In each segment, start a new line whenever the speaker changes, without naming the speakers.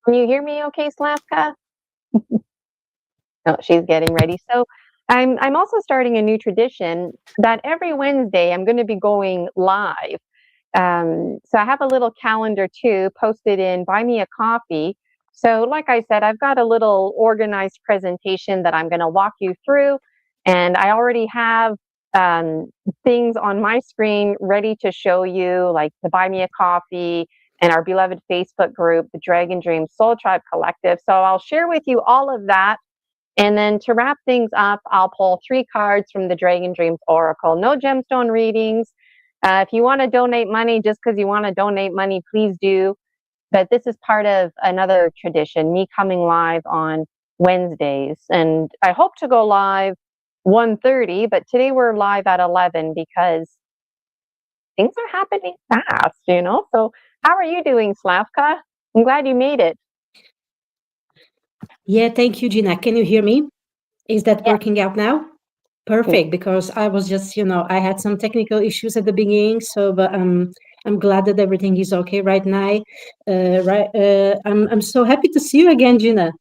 Can you hear me okay, Slavka? Oh, she's getting ready. So I'm also starting a new tradition that every Wednesday I'm going to be going live. So I have a little calendar too posted in Buy Me a Coffee. So, like I said, I've got a little organized presentation that I'm going to walk you through, and I already have um, things on my screen ready to show you, like the Buy Me a Coffee and our beloved Facebook group, the Dragon Dream Soul Tribe Collective. So I'll share with you all of that. And then to wrap things up, I'll pull 3 cards from the Dragon Dreams Oracle. No gemstone readings. If you want to donate money just because you want to donate money, please do. But this is part of another tradition, me coming live on Wednesdays. And I hope to go live 1:30, but today we're live at 11 because things are happening fast. So how are you doing, Slavka? I'm glad you made it.
Yeah, thank you, Gina. Can you hear me? Is that
Yeah.
working out now? Perfect, because I was just, I had some technical issues at the beginning, but I'm glad that everything is okay right now. I'm so happy to see you again, Gina.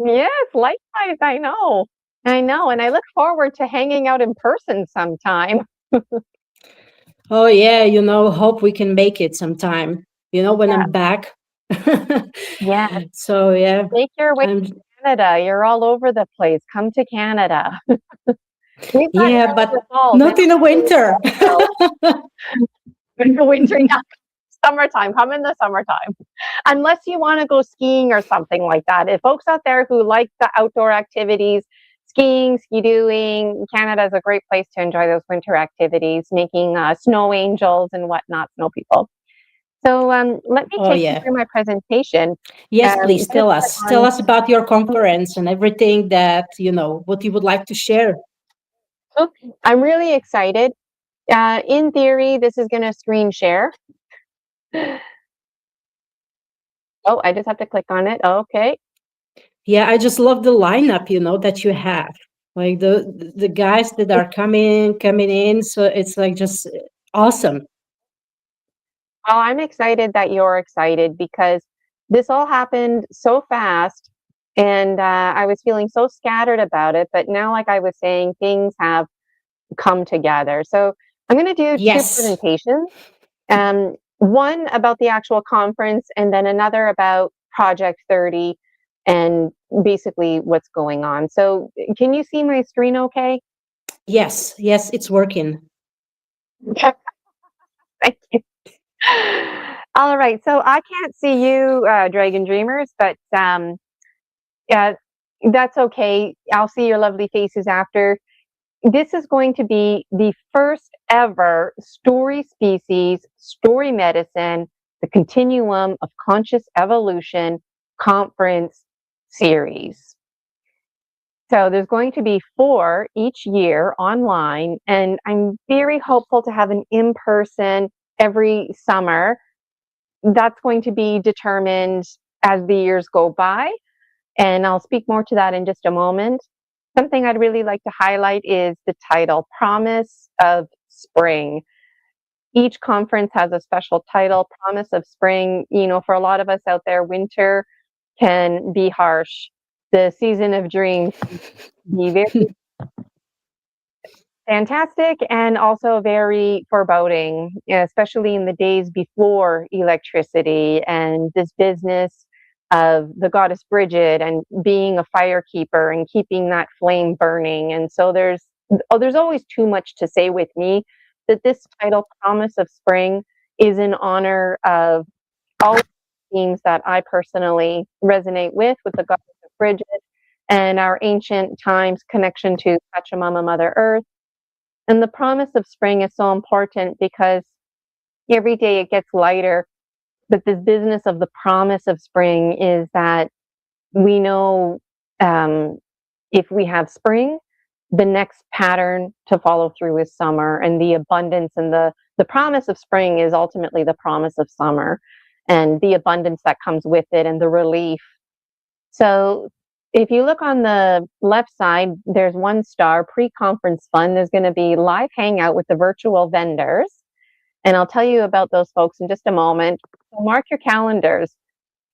Yes, likewise. I know. I know. And I look forward to hanging out in person sometime.
Oh yeah, hope we can make it sometime. When
Yeah.
I'm back.
Yeah.
So yeah,
Make your way
I'm
to Canada. You're all over the place. Come to Canada. We've got
yeah, but
Niagara Falls and
not in the winter.
also in the winter. Yeah. Summertime. Come in the summertime. Unless you want to go skiing or something like that. If folks out there who like the outdoor activities, skiing, ski-doing, Canada is a great place to enjoy those winter activities, making snow angels and whatnot, snow people. So let me
Oh
take you
yeah.
through my presentation.
Yes, please
Gonna
tell
start
us. Tell
on.
us about your conference and everything that, what you would like to share.
Okay, I'm really excited. In theory, this is going to screen share. Oh, I just have to click on it. Okay.
Yeah, I just love the lineup, that you have. Like the guys that are coming in, so it's like just awesome.
Oh, I'm excited that you're excited because this all happened so fast and I was feeling so scattered about it. But now, like I was saying, things have come together. So I'm going to do 2
Yes.
presentations. One about the actual conference and then another about Project 30 and basically what's going on. So can you see my screen okay?
Yes, it's working.
Thank you. All right. So I can't see you, Dragon Dreamers, but yeah, that's okay. I'll see your lovely faces after. This is going to be the first ever story species, story medicine, the Continuum of Conscious Evolution conference series. So there's going to be 4 each year online, and I'm very hopeful to have an in-person every summer. That's going to be determined as the years go by, and I'll speak more to that in just a moment. Something I'd really like to highlight is the title, Promise of Spring. Each conference has a special title, Promise of Spring. For a lot of us out there, winter can be harsh. The season of dreams can be very fantastic and also very foreboding, especially in the days before electricity and this business of the goddess Bridget and being a fire keeper and keeping that flame burning. And so there's always too much to say with me that this title, Promise of Spring, is in honor of all themes that I personally resonate with the goddess of Bridget and our ancient times connection to Pachamama, Mother Earth. And the promise of spring is so important because every day it gets lighter. But this business of the promise of spring is that we know if we have spring, the next pattern to follow through is summer, and the abundance and the promise of spring is ultimately the promise of summer and the abundance that comes with it and the relief. So if you look on the left side, there's 1 star pre-conference fun. There's going to be live hangout with the virtual vendors. And I'll tell you about those folks in just a moment. So mark your calendars.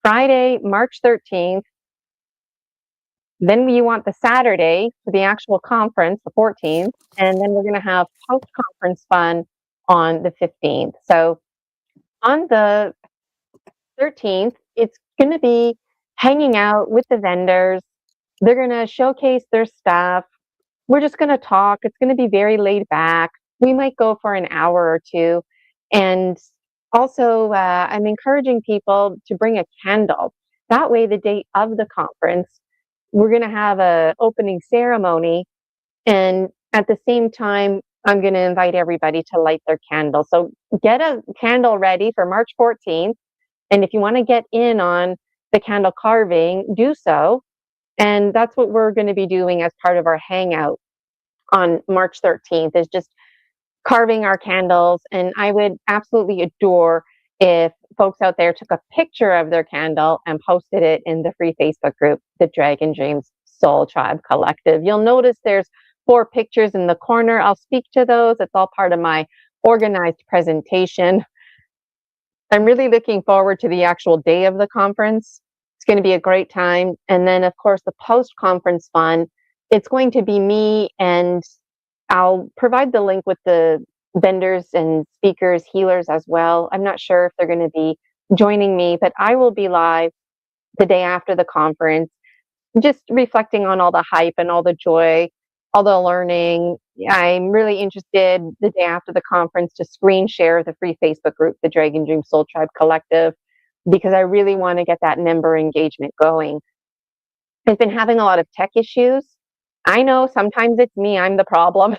Friday, March 13th. Then you want the Saturday for the actual conference, the 14th. And then we're going to have post-conference fun on the 15th. So on the 13th, it's going to be hanging out with the vendors. They're going to showcase their stuff. We're just going to talk. It's going to be very laid back. We might go for an hour or two. And also, I'm encouraging people to bring a candle. That way, the day of the conference, we're going to have a opening ceremony. And at the same time, I'm going to invite everybody to light their candle. So get a candle ready for March 14th. And if you want to get in on the candle carving, do so. And that's what we're going to be doing as part of our hangout on March 13th, is just carving our candles. And I would absolutely adore if folks out there took a picture of their candle and posted it in the free Facebook group, the Dragon Dreams Soul Tribe Collective. You'll notice there's 4 pictures in the corner. I'll speak to those. It's all part of my organized presentation. I'm really looking forward to the actual day of the conference. It's going to be a great time. And then, of course, the post-conference fun. It's going to be me, and I'll provide the link with the vendors and speakers, healers as well. I'm not sure if they're going to be joining me, but I will be live the day after the conference, just reflecting on all the hype and all the joy, all the learning. I'm really interested the day after the conference to screen share the free Facebook group, the Dragon Dream Soul Tribe Collective, because I really want to get that member engagement going. I've been having a lot of tech issues. I know sometimes it's me, I'm the problem,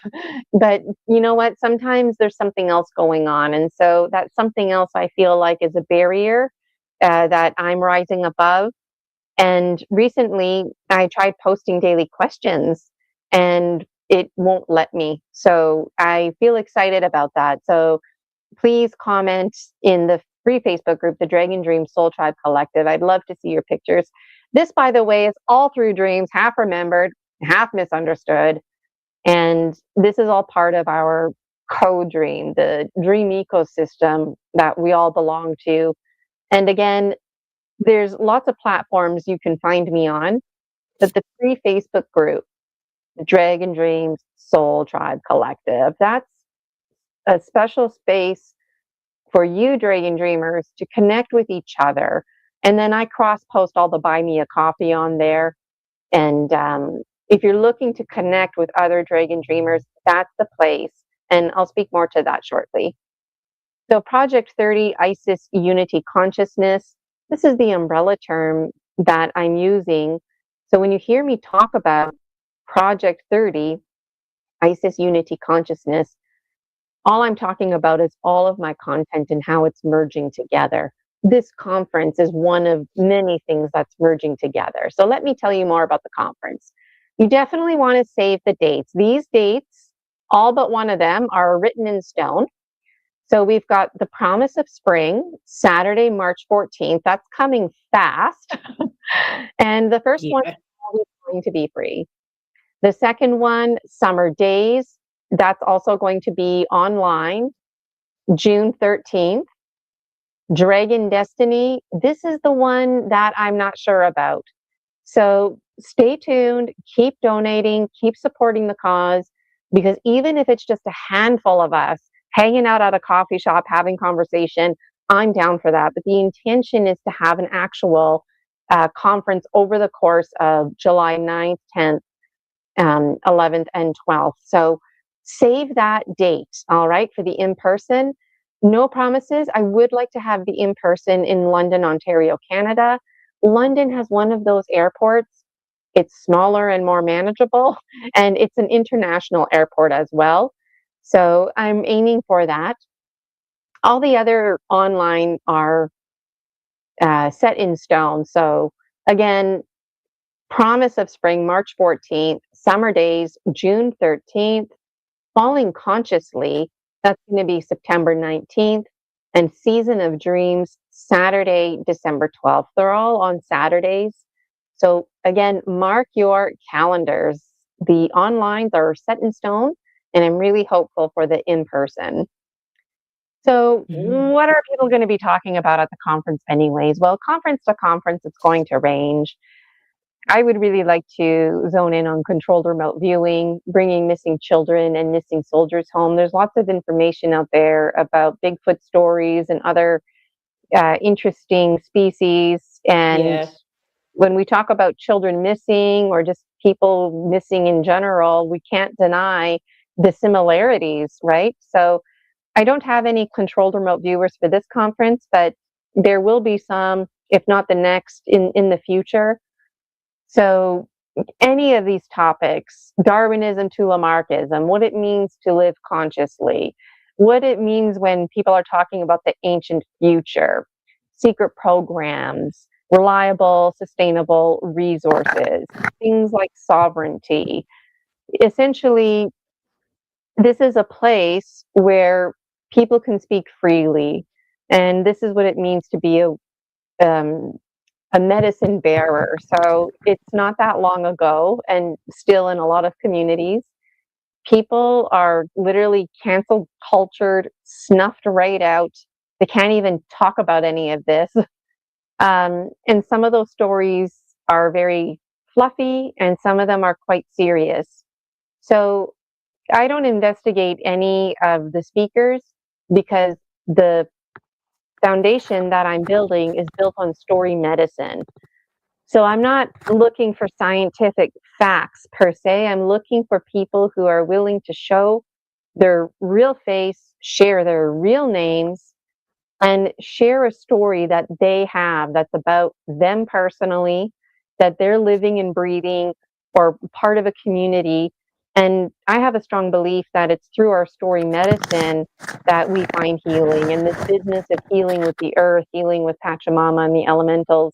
but you know what? Sometimes there's something else going on. And so that something else I feel like is a barrier that I'm rising above. And recently I tried posting daily questions and it won't let me. So I feel excited about that. So please comment in the free Facebook group, the Dragon Dream Soul Tribe Collective. I'd love to see your pictures. This, by the way, is all through dreams, half remembered, half misunderstood. And this is all part of our co-dream, the dream ecosystem that we all belong to. And again, there's lots of platforms you can find me on, but the free Facebook group, the Dragon Dreams Soul Tribe Collective, that's a special space for you Dragon Dreamers to connect with each other. And then I cross post all the buy me a coffee on there. And if you're looking to connect with other Dragon Dreamers, that's the place. And I'll speak more to that shortly. So Project 30, Isis Unity Consciousness, this is the umbrella term that I'm using. So when you hear me talk about Project 30, Isis Unity Consciousness, all I'm talking about is all of my content and how it's merging together. This conference is one of many things that's merging together. So let me tell you more about the conference. You definitely want to save the dates. These dates, all but one of them, are written in stone. So we've got the Promise of Spring, Saturday, March 14th. That's coming fast. And the first one is always going to be free. The second one, Summer Days, that's also going to be online, June 13th. Dragon Destiny, this is the one that I'm not sure about. So stay tuned, keep donating, keep supporting the cause, because even if it's just a handful of us hanging out at a coffee shop, having conversation, I'm down for that. But the intention is to have an actual conference over the course of July 9th, 10th, 11th, and 12th. So save that date, all right, for the in-person. No promises. I would like to have the in-person in London, Ontario, Canada. London has one of those airports. It's smaller and more manageable, and it's an international airport as well. So I'm aiming for that. All the other online are set in stone. So again, Promise of Spring, March 14th, Summer Days, June 13th, Falling Consciously, that's going to be September 19th, and Season of Dreams, Saturday, December 12th. They're all on Saturdays. So again, mark your calendars. The onlines are set in stone, and I'm really hopeful for the in-person. So,
Mhm.
what are people going to be talking about at the conference, anyways? Well, conference to conference, it's going to range. I would really like to zone in on controlled remote viewing, bringing missing children and missing soldiers home. There's lots of information out there about Bigfoot stories and other interesting species. And
Yeah.
when we talk about children missing or just people missing in general, we can't deny the similarities, right? So I don't have any controlled remote viewers for this conference, but there will be some, if not the next, in the future. So any of these topics, Darwinism to Lamarckism, what it means to live consciously, what it means when people are talking about the ancient future, secret programs, reliable, sustainable resources, things like sovereignty. Essentially, this is a place where people can speak freely. And this is what it means to be um, a medicine bearer. So it's not that long ago, and still in a lot of communities, people are literally canceled, cultured, snuffed right out. They can't even talk about any of this. And some of those stories are very fluffy, and some of them are quite serious. So I don't investigate any of the speakers because the foundation that I'm building is built on story medicine. So I'm not looking for scientific facts per se. I'm looking for people who are willing to show their real face, share their real names, and share a story that they have that's about them personally, that they're living and breathing or part of a community. And I have a strong belief that it's through our story medicine that we find healing. And this business of healing with the earth, healing with Pachamama and the elementals,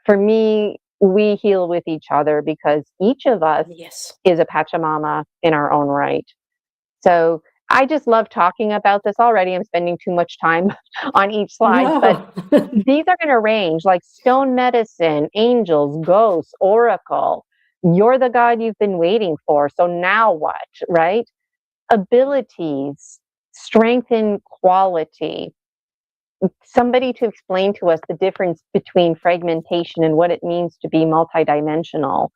for me, we heal with each other because each of us
Yes.
is a Pachamama in our own right. So I just love talking about this already. I'm spending too much time on each slide, but
No.
these are going to range like stone medicine, angels, ghosts, oracle. You're the God you've been waiting for. So now what, right? Abilities, strength and quality. Somebody to explain to us the difference between fragmentation and what it means to be multidimensional.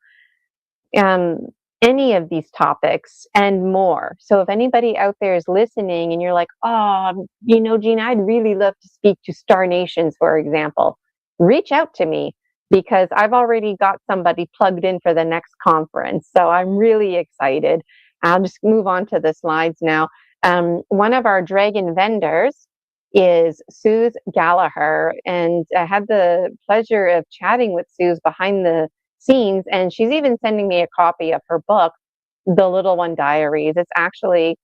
Um, any of these topics and more. So if anybody out there is listening and you're like, oh, Gina, I'd really love to speak to Star Nations, for example, reach out to me because I've already got somebody plugged in for the next conference. So I'm really excited. I'll just move on to the slides now. One of our dragon vendors is Suze Gallagher, and I had the pleasure of chatting with Suze behind the scenes, and she's even sending me a copy of her book, The Little One Diaries. It's actually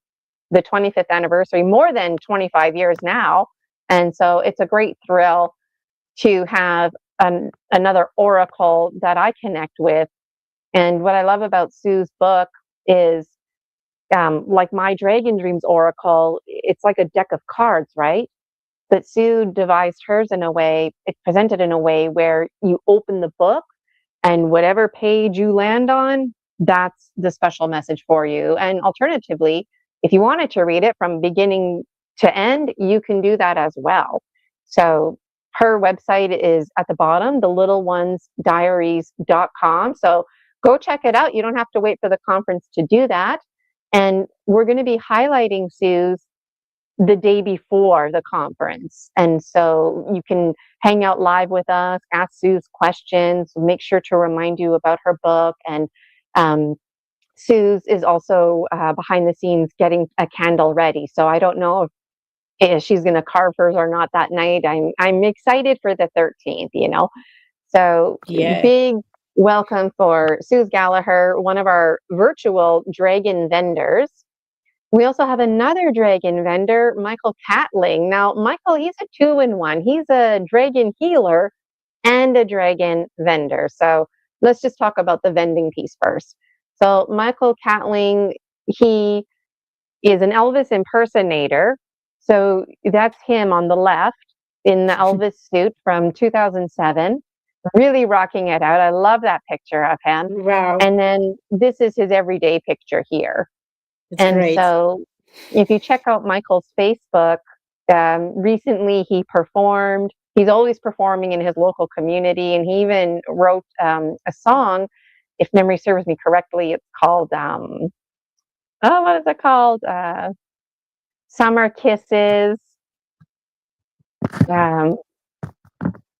the 25th anniversary, more than 25 years now, and so it's a great thrill to have another oracle that I connect with. And what I love about Sue's book is, like my Dragon Dreams oracle, it's like a deck of cards, right? But Sue devised hers in a way, it's presented in a way where you open the book and whatever page you land on, that's the special message for you. And alternatively, if you wanted to read it from beginning to end, you can do that as well. So her website is at the bottom, thelittlenonesdiaries.com. So go check it out. You don't have to wait for the conference to do that. And we're going to be highlighting Sue's the day before the conference. And so you can hang out live with us, ask Sue's questions, make sure to remind you about her book. And Sue's is also behind the scenes getting a candle ready. So I don't know if she's going to carve hers or not that night. I'm excited for the 13th. So
Yeah.
big welcome for Suze Gallagher, one of our virtual dragon vendors. We also have another dragon vendor, Michael Catling. Now, Michael, he's a 2-in-1. He's a dragon healer and a dragon vendor. So let's just talk about the vending piece first. So Michael Catling, he is an Elvis impersonator. So that's him on the left in the Elvis suit from 2007, really rocking it out. I love that picture of him.
Wow.
And then this is his everyday picture here.
It's
And
great.
so if you check out Michael's Facebook, Recently, he performed. He's always performing in his local community, and he even wrote a song. If memory serves me correctly, it's called what is it called? Summer Kisses. Um,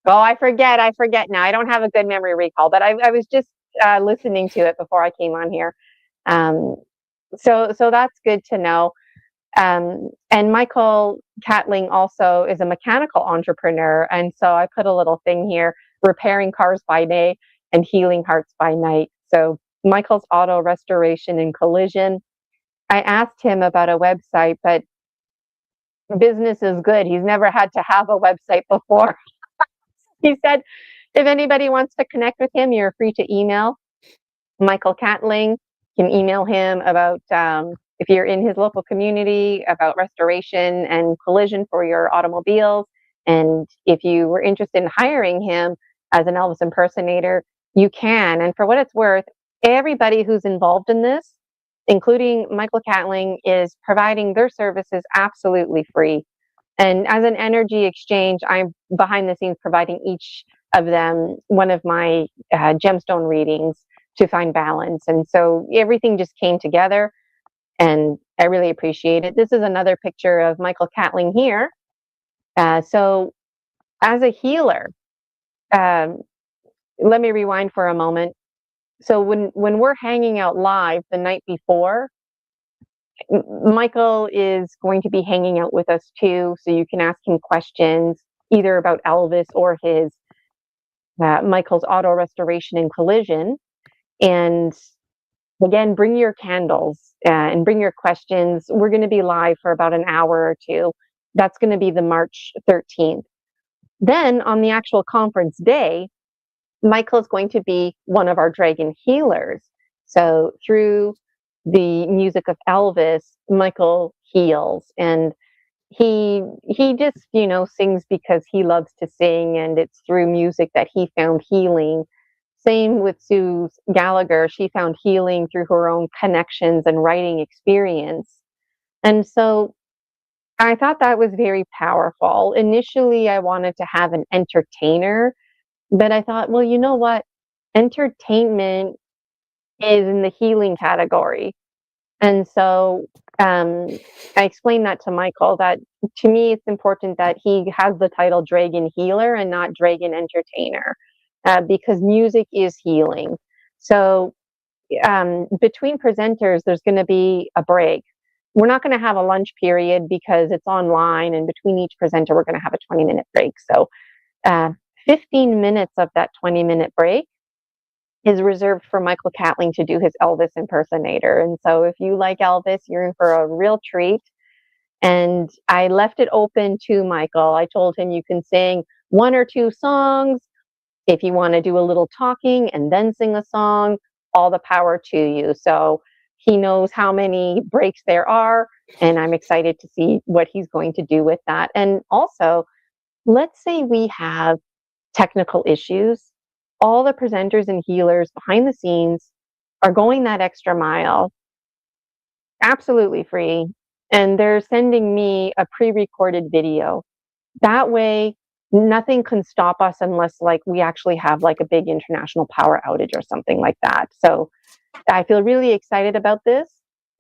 oh, I forget now. I don't have a good memory recall, but I was just listening to it before I came on here. Um, so that's good to know. And Michael Catling also is a mechanical entrepreneur. And so I put a little thing here, repairing cars by day and healing hearts by night. So Michael's auto restoration and collision. I asked him about a website, but business is good. He's never had to have a website before. He said, if anybody wants to connect with him, you're free to email Michael Catling. You can email him about if you're in his local community about restoration and collision for your automobiles. And if you were interested in hiring him as an Elvis impersonator, you can. And for what it's worth, everybody who's involved in this, including Michael Catling, is providing their services absolutely free. And as an energy exchange, I'm behind the scenes providing each of them one of my gemstone readings to find balance. And so everything just came together, and I really appreciate it. This is another picture of Michael Catling here. So as a healer, um, let me rewind for a moment. So when we're hanging out live the night before, Michael is going to be hanging out with us too, so you can ask him questions either about Elvis or his Michael's auto restoration and collision. And again, bring your candles and bring your questions. We're going to be live for about an hour or two. That's going to be the March 13th. Then on the actual conference day, Michael's going to be one of our dragon healers. So through the music of Elvis, Michael heals, and he just sings because he loves to sing, and it's through music that he found healing. Same with Sue Gallagher. She found healing through her own connections and writing experience. And so I thought that was very powerful. Initially, I wanted to have an entertainer, but I thought, well, you know what? Entertainment is in the healing category. And so I explained that to Michael, that to me, it's important that he has the title Dragon Healer and not Dragon Entertainer, because music is healing. So between presenters, there's going to be a break. We're not going to have a lunch period because it's online, and between each presenter, we're going to have a 20-minute break. So uh, 15 minutes of that 20-minute break is reserved for Michael Catling to do his Elvis impersonator. And so if you like Elvis, you're in for a real treat. And I left it open to Michael. I told him you can sing one or two songs. If you want to do a little talking and then sing a song, all the power to you. So he knows how many breaks there are, and I'm excited to see what he's going to do with that. And also, let's say we have technical issues. All the presenters and healers behind the scenes are going that extra mile, absolutely free, and they're sending me a pre-recorded video. That way, nothing can stop us unless we actually have a big international power outage or something like that. So I feel really excited about this.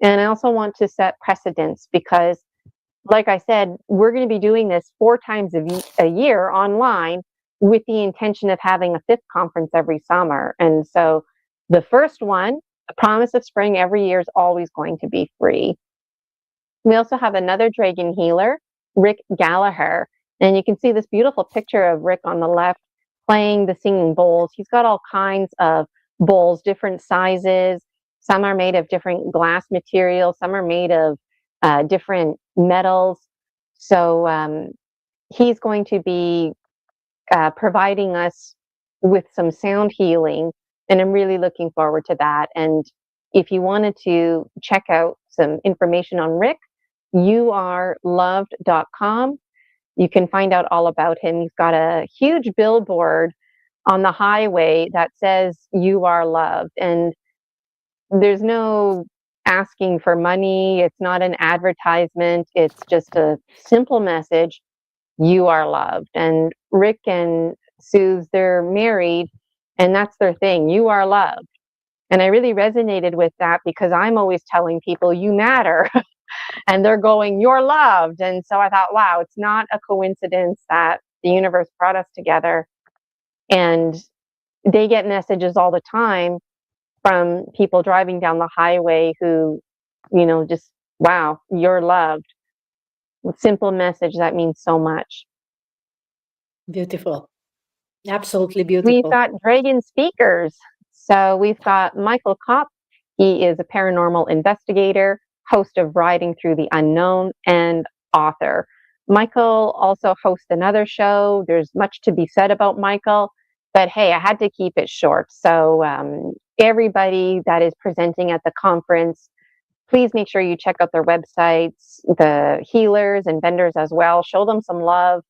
And I also want to set precedents because, like I said, we're going to be doing this 4 times a year online with the intention of having a 5th conference every summer. And so the first one, the Promise of Spring, every year is always going to be free. We also have another dragon healer, Rick Gallagher. And you can see this beautiful picture of Rick on the left playing the singing bowls. He's got all kinds of bowls, different sizes. Some are made of different glass materials. Some are made of different metals. So he's going to be providing us with some sound healing, and I'm really looking forward to that. And if you wanted to check out some information on Rick, youareloved.com. You can find out all about him. He's got a huge billboard on the highway that says "You are loved," and there's no asking for money. It's not an advertisement. It's just a simple message. You are loved. And Rick and Suze, they're married, and that's their thing. You are loved. And I really resonated with that because I'm always telling people, you matter. And they're going, you're loved. And so I thought, wow, it's not a coincidence that the universe brought us together. And they get messages all the time from people driving down the highway who, just, wow, you're loved. Simple message that means so much.
Beautiful. Absolutely
We've
beautiful.
got dragon speakers. So we've got Michael Kopp. He is a paranormal investigator, host of Riding Through the Unknown, and author. Michael also hosts another show. There's much to be said about Michael, but hey, I had to keep it short. So everybody that is presenting at the conference, please make sure you check out their websites, the healers and vendors as well. Show them some love.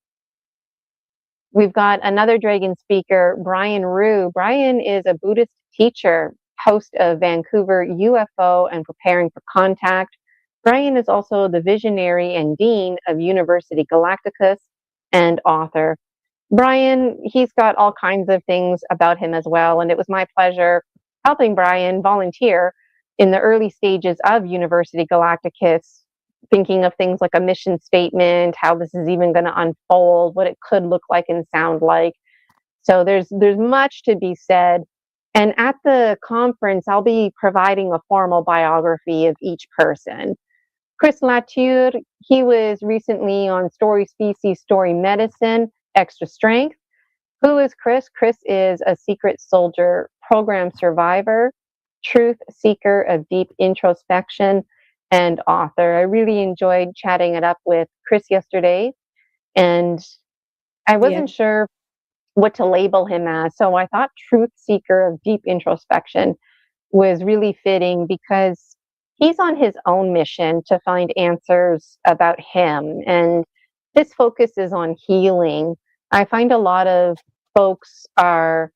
We've got another dragon speaker, Brian Rue. Brian is a Buddhist teacher, host of Vancouver UFO and Preparing for Contact. Brian is also the visionary and dean of University Galacticus and author. Brian, he's got all kinds of things about him as well, and it was my pleasure helping Brian volunteer in the early stages of University Galacticus, thinking of things like a mission statement, how this is even going to unfold, what it could look like and sound like. So there's much to be said. And at the conference, I'll be providing a formal biography of each person. Chris Latour, he was recently on Story Species, Story Medicine, Extra Strength. Who is Chris? Chris is a secret soldier program survivor, truth seeker of deep introspection, and author. I really enjoyed chatting it up with Chris yesterday, and I
Yeah.
wasn't sure what to label him as. So I thought truth seeker of deep introspection was really fitting because he's on his own mission to find answers about him. And this focus is on healing. I find a lot of folks are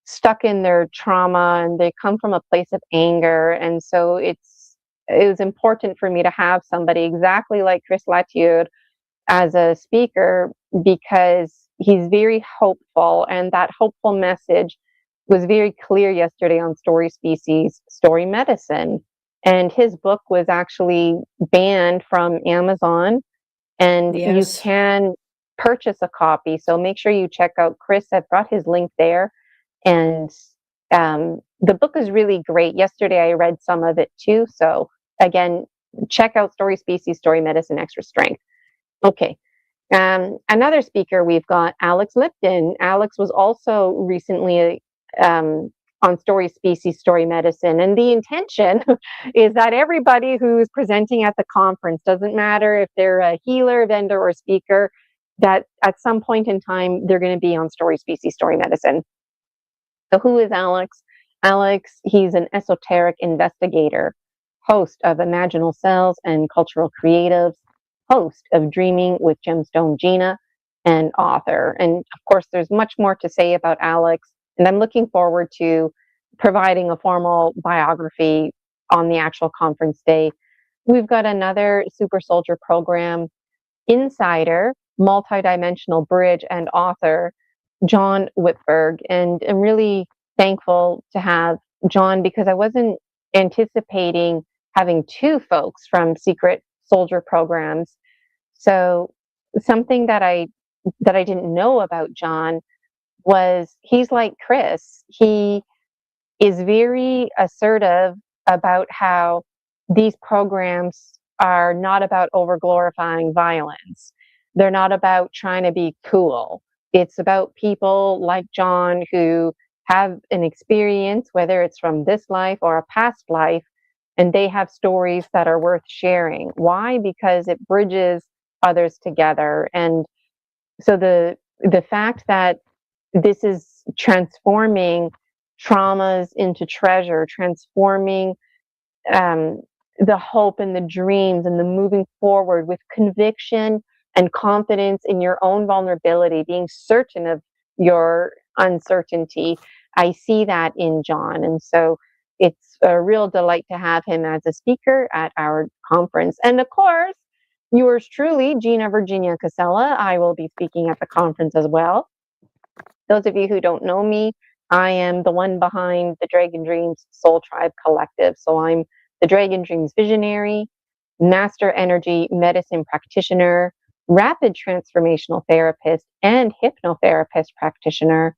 stuck in their trauma and they come from a place of anger. And so it was important for me to have somebody exactly like Chris Latour as a speaker because he's very hopeful, and that hopeful message was very clear yesterday on Story Species, Story Medicine. And his book was actually banned from Amazon, and you
Yes.
can purchase a copy. So make sure you check out Chris. I've got his link there. And the book is really great. Yesterday I read some of it too. So again, check out Story Species, Story Medicine, Extra Strength. Okay. Another speaker, we've got Alex Lipton. Alex was also recently on Story Species, Story Medicine. And the intention is that everybody who's presenting at the conference, doesn't matter if they're a healer, vendor, or speaker, that at some point in time, they're going to be on Story Species, Story Medicine. So who is Alex? Alex, he's an esoteric investigator, host of Imaginal Cells and Cultural Creatives, host of Dreaming with Gemstone Gina, and author. And of course, there's much more to say about Alex, and I'm looking forward to providing a formal biography on the actual conference day. We've got another Super Soldier Program insider, multidimensional bridge, and author, John Whitberg. And I'm really thankful to have John because I wasn't anticipating having two folks from secret soldier programs. So something that I didn't know about John was he's like Chris. He is very assertive about how these programs are not about over glorifying violence. They're not about trying to be cool. It's about people like John who have an experience, whether it's from this life or a past life, and they have stories that are worth sharing. Why? Because it bridges others together. And so the fact that this is transforming traumas into treasure, transforming the hope and the dreams and the moving forward with conviction and confidence in your own vulnerability, being certain of your uncertainty. I see that in John. And so it's a real delight to have him as a speaker at our conference. And of course, yours truly, Gina Virginia Casella, I will be speaking at the conference as well. Those of you who don't know me, I am the one behind the Dragon Dreams Soul Tribe Collective. So I'm the Dragon Dreams visionary, master energy medicine practitioner, rapid transformational therapist, and hypnotherapist practitioner.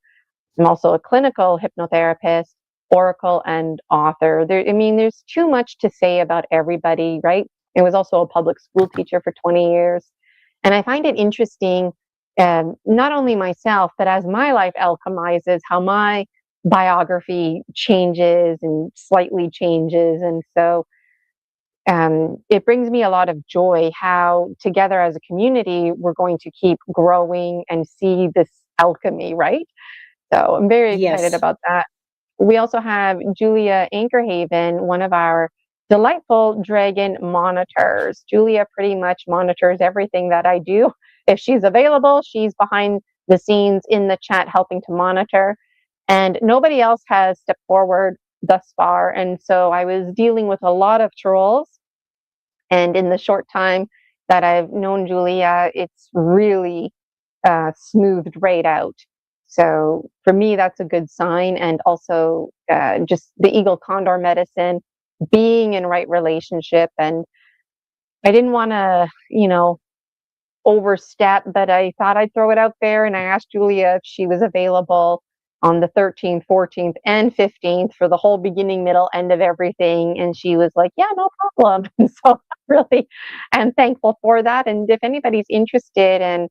I'm also a clinical hypnotherapist, oracle, and author. There's too much to say about everybody, right? I was also a public school teacher for 20 years. And I find it interesting, not only myself, but as my life alchemizes, how my biography changes and slightly changes. And so it brings me a lot of joy how together as a community, we're going to keep growing and see this alchemy, right? So I'm very excited
Yes.
about that. We also have Julia Anchorhaven, one of our delightful dragon monitors. Julia pretty much monitors everything that I do. If she's available, she's behind the scenes in the chat helping to monitor. And nobody else has stepped forward thus far. And so I was dealing with a lot of trolls. And in the short time that I've known Julia, it's really smoothed right out. So for me, that's a good sign. And also just the eagle condor medicine, being in right relationship. And I didn't want to, overstep, but I thought I'd throw it out there. And I asked Julia if she was available on the 13th, 14th, and 15th for the whole beginning, middle, end of everything. And she was like, yeah, no problem. And so I really am thankful for that. And if anybody's interested in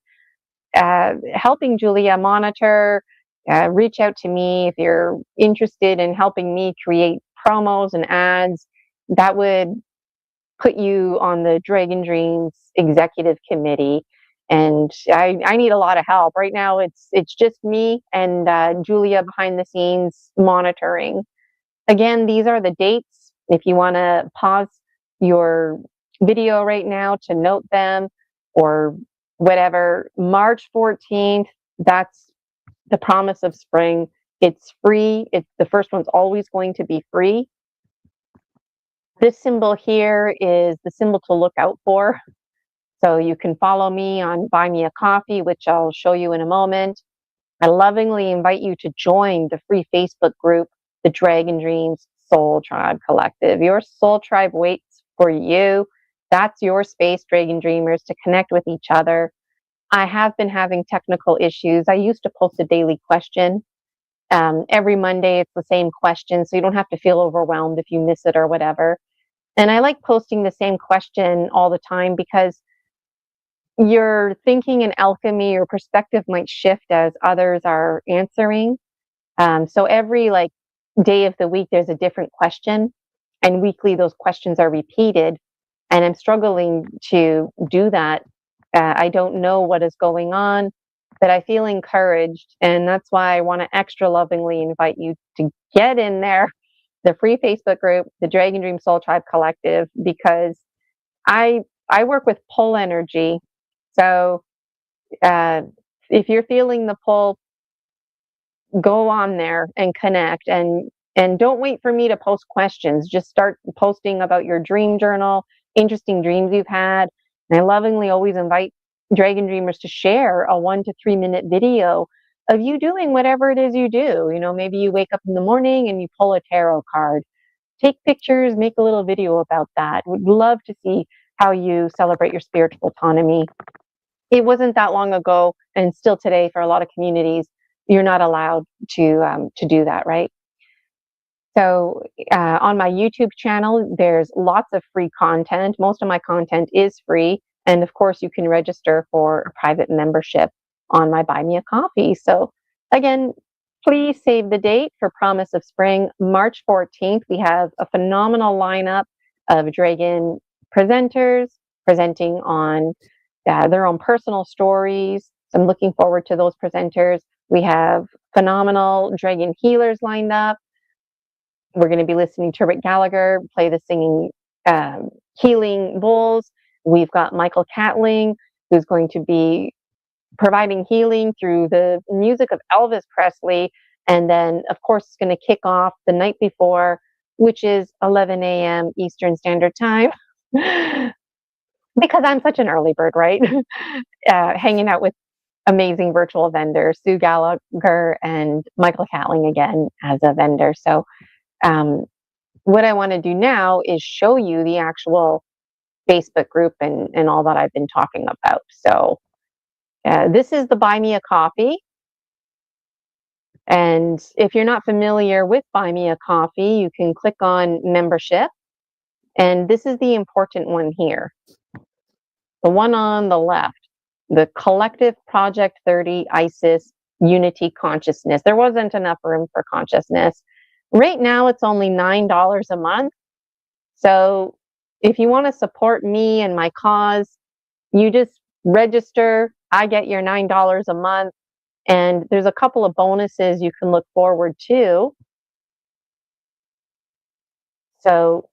helping Julia monitor, reach out to me if you're interested in helping me create promos and ads. That would put you on the Dragon Dreams executive committee. And I need a lot of help right now. It's just me and Julia behind the scenes monitoring. Again, these are the dates. If you want to pause your video right now to note them or whatever, March 14th, that's the promise of spring. It's free. It's the first one's always going to be free. This symbol here is the symbol to look out for. So you can follow me on Buy Me a Coffee, which I'll show you in a moment. I lovingly invite you to join the free Facebook group, the Dragon Dreams Soul Tribe Collective. Your soul tribe waits for you. That's your space, Dragon Dreamers, to connect with each other. I have been having technical issues. I used to post a daily question. Every Monday, it's the same question, so you don't have to feel overwhelmed if you miss it or whatever. And I like posting the same question all the time because your thinking and alchemy, your perspective might shift as others are answering. So every day of the week, there's a different question, and weekly those questions are repeated. And I'm struggling to do that. I don't know what is going on, but I feel encouraged, and that's why I want to extra lovingly invite you to get in there, the free Facebook group, the Dragon Dream Soul Tribe Collective, because I work with pull energy. So if you're feeling the pull, go on there and connect, and don't wait for me to post questions. Just start posting about your dream journal, interesting dreams you've had. And I lovingly always invite Dragon Dreamers to share a 1 to 3 minute video of you doing whatever it is you do. Maybe you wake up in the morning and you pull a tarot card. Take pictures, make a little video about that. Would love to see how you celebrate your spiritual autonomy. It wasn't that long ago, and still today for a lot of communities, you're not allowed to do that, right? So on my YouTube channel, there's lots of free content. Most of my content is free, and of course, you can register for a private membership on my Buy Me a Coffee. So again, please save the date for Promise of Spring, March 14th. We have a phenomenal lineup of Dragon presenters presenting on their own personal stories. So I'm looking forward to those presenters. We have phenomenal Dragon healers lined up. We're going to be listening to Rick Gallagher play the singing healing bowls. We've got Michael Catling, who's going to be providing healing through the music of Elvis Presley. And then, of course, it's going to kick off the night before which is 11 a.m. Eastern Standard Time, because I'm such an early bird, right? Hanging out with amazing virtual vendors, Sue Gallagher and Michael Catling again as a vendor. So what I want to do now is show you the actual Facebook group and all that I've been talking about. So this is the Buy Me a Coffee. And if you're not familiar with Buy Me a Coffee, you can click on membership. And this is the important one here. The one on the left, the Collective Project 30 ISIS Unity Consciousness. There wasn't enough room for consciousness. Right now, it's only $9 a month. So if you want to support me and my cause, you just register. I get your $9 a month. And there's a couple of bonuses you can look forward to. So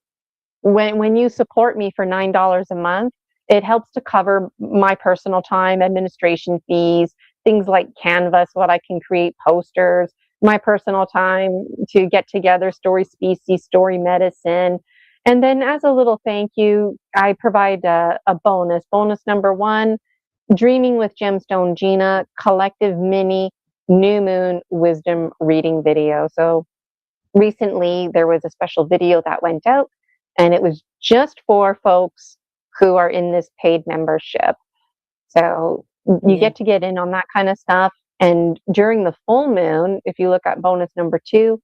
when you support me for $9 a month, it helps to cover my personal time, administration fees, things like Canvas, what I can create posters, my personal time to get together, Story Species, Story Medicine. And then as a little thank you, I provide a bonus. Bonus number 1, Dreaming with Gemstone Gina, collective mini new moon wisdom reading video. So recently there was a special video that went out, and it was just for folks who are in this paid membership. So you get to get in on that kind of stuff. And during the full moon, if you look at bonus number 2,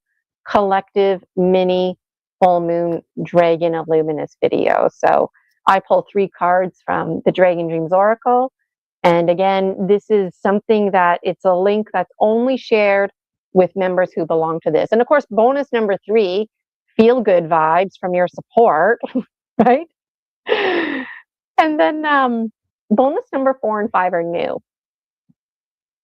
collective mini full moon dragon illuminous video. So I pull 3 cards from the Dragon Dreams Oracle. And again, this is something that it's a link that's only shared with members who belong to this. And of course, bonus number 3, feel good vibes from your support, right? And then bonus number 4 and 5 are new.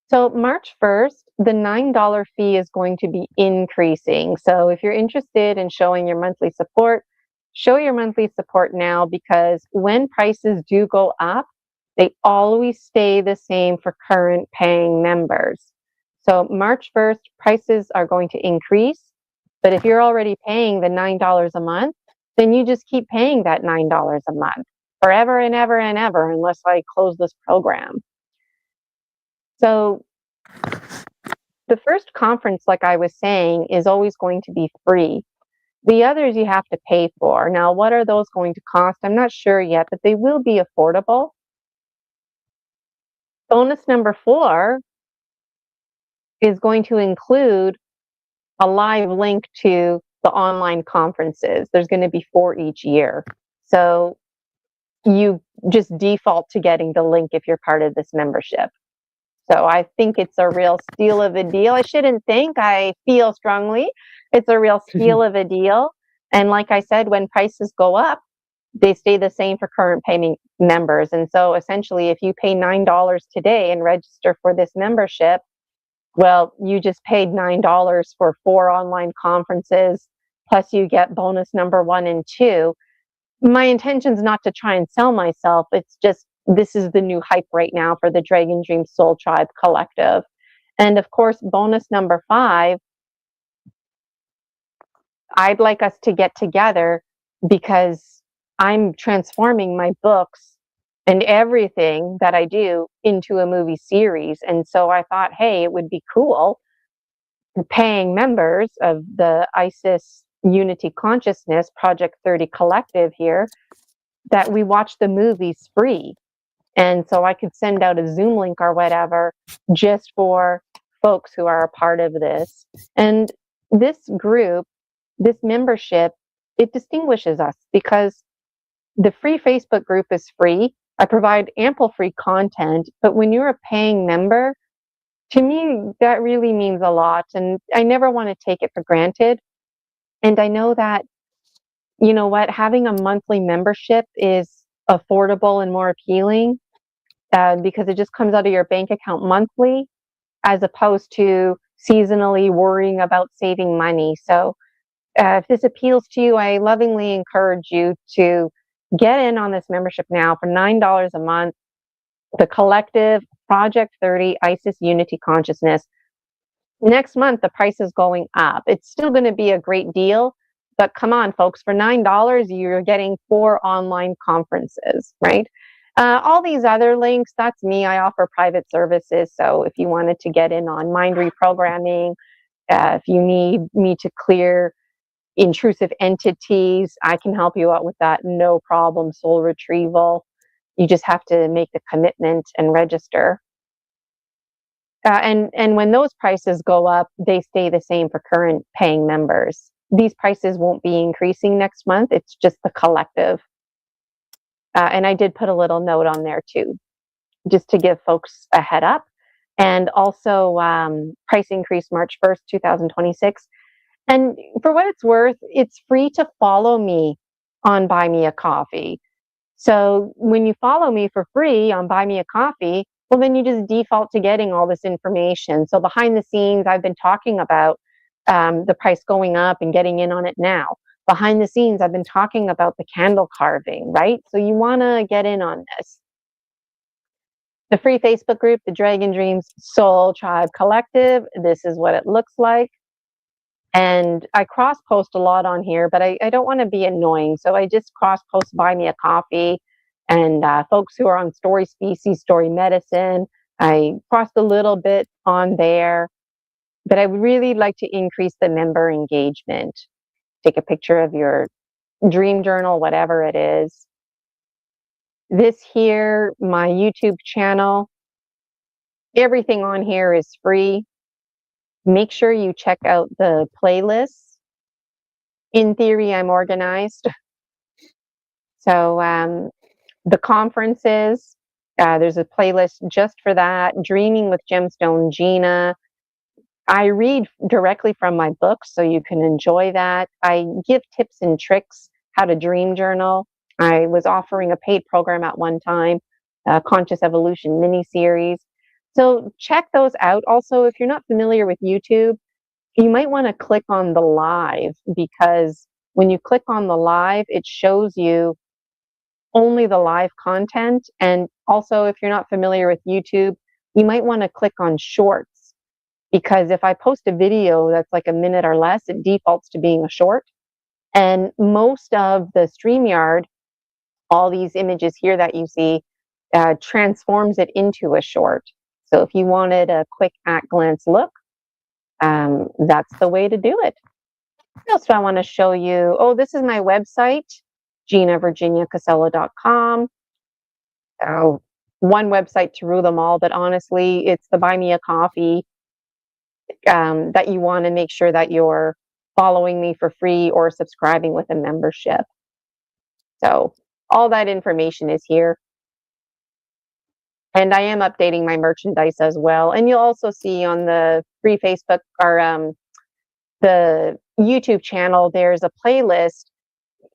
So March 1st, the $9 fee is going to be increasing. So if you're interested in showing your monthly support, show your monthly support now, because when prices do go up, they always stay the same for current paying members. So March 1st, prices are going to increase. But if you're already paying the $9 a month, then you just keep paying that $9 a month forever and ever and ever, unless I close this program. So the first conference, like I was saying, is always going to be free. The others you have to pay for. Now, what are those going to cost? I'm not sure yet, but they will be affordable. Bonus number 4 is going to include a live link to the online conferences. There's going to be 4 each year. So you just default to getting the link if you're part of this membership. So I think it's a real steal of a deal. I shouldn't think, I feel strongly. It's a real steal of a deal. And like I said, when prices go up, they stay the same for current paying members. And so essentially, if you pay $9 today and register for this membership, well, you just paid $9 for 4 online conferences, plus you get bonus number 1 and 2. My intention is not to try and sell myself. It's just, this is the new hype right now for the Dragon Dream Soul Tribe Collective. And of course, bonus number 5, I'd like us to get together, because I'm transforming my books and everything that I do into a movie series. And so I thought, hey, it would be cool, paying members of the ISIS Unity Consciousness Project 30 Collective here, that we watch the movies free. And so I could send out a Zoom link or whatever just for folks who are a part of this. And this group, this membership, it distinguishes us, because the free Facebook group is free. I provide ample free content, but when you're a paying member, to me, that really means a lot. And I never want to take it for granted. And I know that, you know what, having a monthly membership is affordable and more appealing, because it just comes out of your bank account monthly, as opposed to seasonally worrying about saving money. So if this appeals to you, I lovingly encourage you to get in on this membership now for $9 a month. The Collective Project 30 ISIS Unity Consciousness. Next month, the price is going up. It's still going to be a great deal, But come on, folks, for $9, you're getting 4 online conferences, right? All these other links, that's me. I offer private services. So if you wanted to get in on mind reprogramming, if you need me to clear intrusive entities, I can help you out with that. No problem. Soul retrieval. You just have to make the commitment and register. And when those prices go up, they stay the same for current paying members. These prices won't be increasing next month. It's just the collective. And I did put a little note on there too, just to give folks a head up. And also, price increase March 1st, 2026. And for what it's worth, it's free to follow me on Buy Me a Coffee. So when you follow me for free on Buy Me a Coffee, well, then you just default to getting all this information. So behind the scenes, I've been talking about the price going up and getting in on it now. Behind the scenes, I've been talking about the candle carving, right? So you want to get in on this. The free Facebook group, the Dragon Dreams Soul Tribe Collective, this is what it looks like. And I cross post a lot on here, but I don't want to be annoying. So I just cross post Buy Me a Coffee and folks who are on Story Species, Story Medicine. I crossed a little bit on there, but I would really like to increase the member engagement. Take a picture of your dream journal, whatever it is. This here, my YouTube channel, everything on here is free. Make sure you check out the playlists. In theory, I'm organized. So the conferences, there's a playlist just for that. Dreaming with Gemstone Gina. I read directly from my books, so you can enjoy that. I give tips and tricks how to dream journal. I was offering a paid program at one time, a Conscious Evolution mini-series. So check those out. Also, if you're not familiar with YouTube, you might want to click on the live, because when you click on the live, it shows you only the live content. And also, if you're not familiar with YouTube, you might want to click on shorts, because if I post a video that's like a minute or less, it defaults to being a short. And most of the StreamYard, all these images here that you see, transforms it into a short. So if you wanted a quick at-glance look, that's the way to do it. What else do I want to show you? Oh, this is my website, GinaVirginiaCasella.com. One website to rule them all, but honestly, it's the Buy Me a Coffee that you want to make sure that you're following me for free or subscribing with a membership. So all that information is here. And I am updating my merchandise as well. And you'll also see on the free Facebook or the YouTube channel, there's a playlist,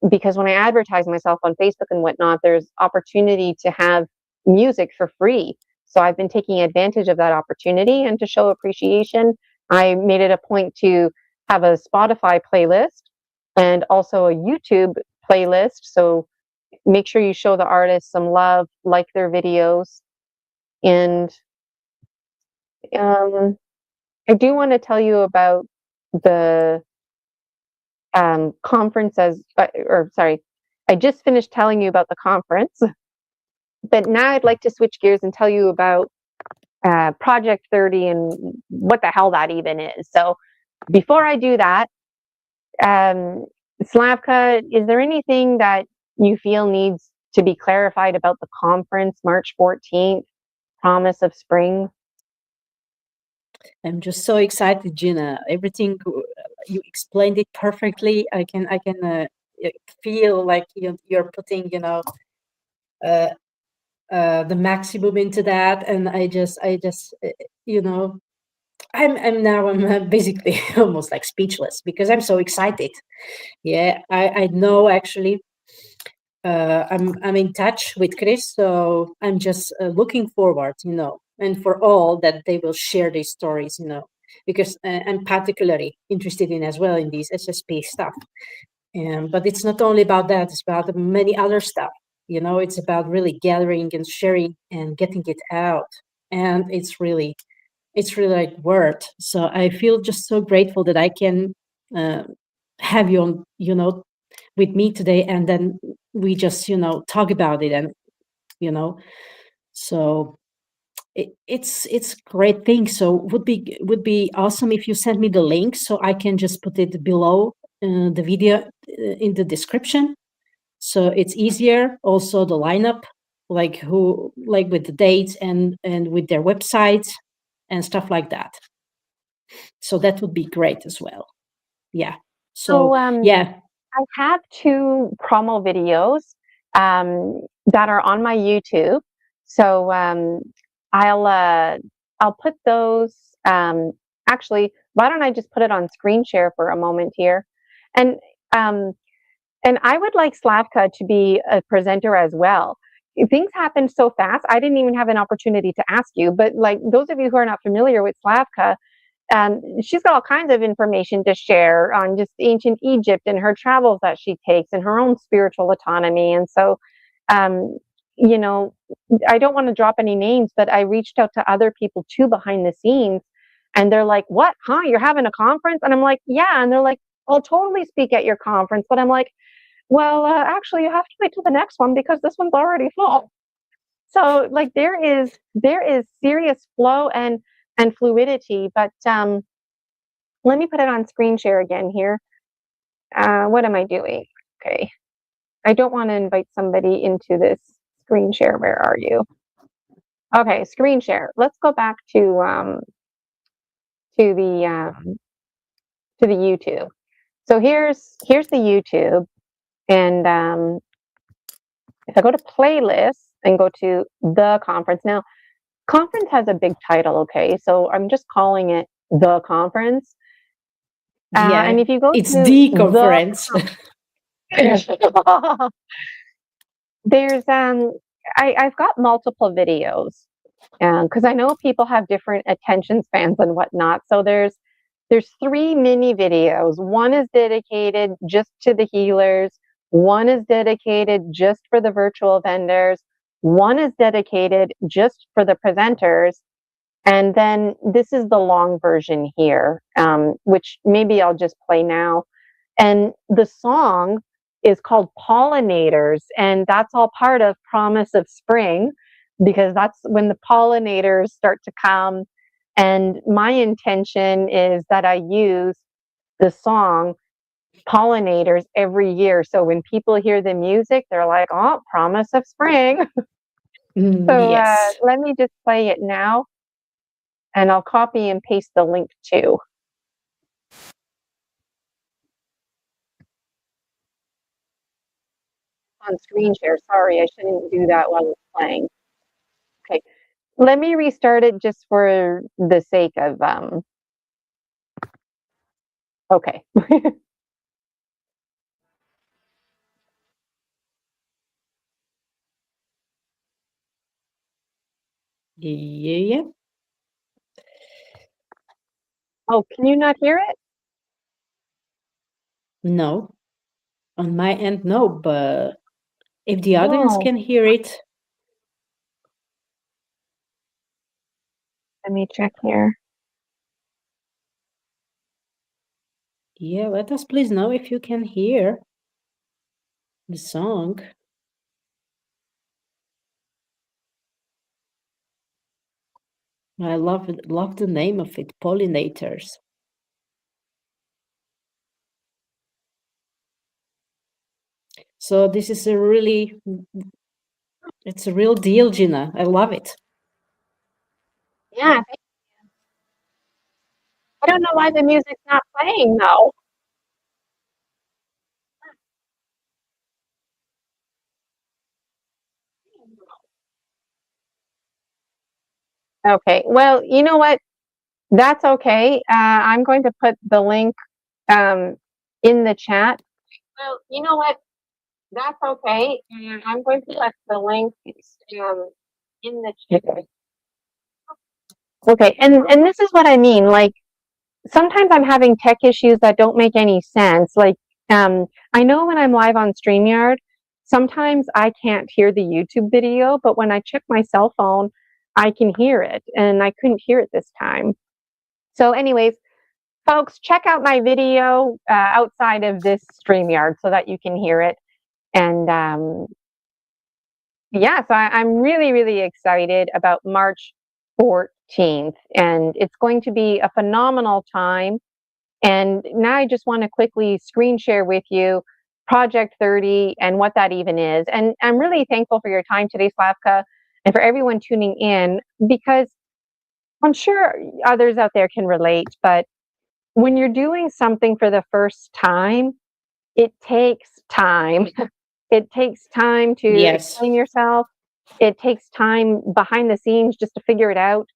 because when I advertise myself on Facebook and whatnot, there's opportunity to have music for free. So I've been taking advantage of that opportunity, and to show appreciation, I made it a point to have a Spotify playlist and also a YouTube playlist. So make sure you show the artists some love, like their videos. And I do want to tell you about the conference I just finished telling you about the conference, but now I'd like to switch gears and tell you about Project 30 and what the hell that even is. So before I do that, Slavka, is there anything that you feel needs to be clarified about the conference, March 14th, Promise of Spring?
I'm just so excited, Gina. Everything you explained it perfectly. I can feel like you're putting the maximum into that, and I just I'm basically almost like speechless, because I'm so excited. Yeah, I know actually. I'm in touch with Chris, so I'm just looking forward, and for all that they will share these stories, because I'm particularly interested in as well in these SSP stuff. But it's not only about that; it's about many other stuff. It's about really gathering and sharing and getting it out, and it's really like word. So I feel just so grateful that I can have you on, with me today, and then we just, talk about it, and you know, so it's great thing. So would be awesome if you send me the link so I can just put it below the video in the description, so it's easier. Also the lineup, like who, like with the dates and with their websites and stuff like that. So that would be great as well. Yeah.
So
So yeah.
I have two promo videos that are on my YouTube. So I'll uh, I'll put those. Actually, why don't I just put it on screen share for a moment here, and um, and I would like Slavka to be a presenter as well. Things happened so fast. I didn't even have an opportunity to ask you, but like those of you who are not familiar with Slavka, she's got all kinds of information to share on just ancient Egypt and her travels that she takes and her own spiritual autonomy. And so, um, you know, I don't want to drop any names, but I reached out to other people too behind the scenes, and they're like, "What? Huh? You're having a conference?" And I'm like, "Yeah." And they're like, "I'll totally speak at your conference," but I'm like, "Well, actually, you have to wait till the next one because this one's already full." So, like, there is serious flow and fluidity, but let me put it on screen share again here. What am I doing? Okay. I don't want to invite somebody into this screen share. Where are you? Okay, screen share. Let's go back to the to the YouTube. So here's the YouTube, and if I go to playlists and go to the conference now, conference has a big title. Okay, so I'm just calling it the conference. And
Yeah,
if you go
it's
to
the
the
conference.
there's I've got multiple videos because I know people have different attention spans and whatnot. So there's three mini videos. One is dedicated just to the healers. One is dedicated just for the virtual vendors. One is dedicated just for the presenters. And then this is the long version here, which maybe I'll just play now. And the song is called Pollinators, and that's all part of Promise of Spring, because that's when the pollinators start to come. And my intention is that I use the song Pollinators every year. So when people hear the music, they're like, oh, Promise of Spring. So
Yes.
let me just play it now, and I'll copy and paste the link too. On screen share. Sorry, I shouldn't do that while it's playing. Okay, let me restart it just for the sake of okay.
Yeah.
Oh, can you not hear it?
No, on my end, no, but if the audience
Oh,
can hear it,
let me check here.
yeah, let us please know if you can hear the song. I love the name of it, Pollinators. So this is it's a real deal, Gina. I love it.
Yeah, I don't know why the music's not playing though. Okay, well, you know what? That's okay. I'm going to put the link um, in the chat. Well, you know what? That's okay. I'm going to put the link in the chat. Okay, and this is what I mean. Like sometimes I'm having tech issues that don't make any sense. Like I know when I'm live on StreamYard, sometimes I can't hear the YouTube video, but when I check my cell phone, I can hear it, and I couldn't hear it this time. So, anyways, folks, check out my video outside of this StreamYard so that you can hear it. And yeah, so I'm really, really excited about March 14th, and it's going to be a phenomenal time. And now I just want to quickly screen share with you Project 30 and what that even is. And I'm really thankful for your time today, Slavka, and for everyone tuning in, because I'm sure others out there can relate, but when you're doing something for the first time, it takes time. It takes time to
Yes.
explain yourself. It takes time behind the scenes just to figure it out.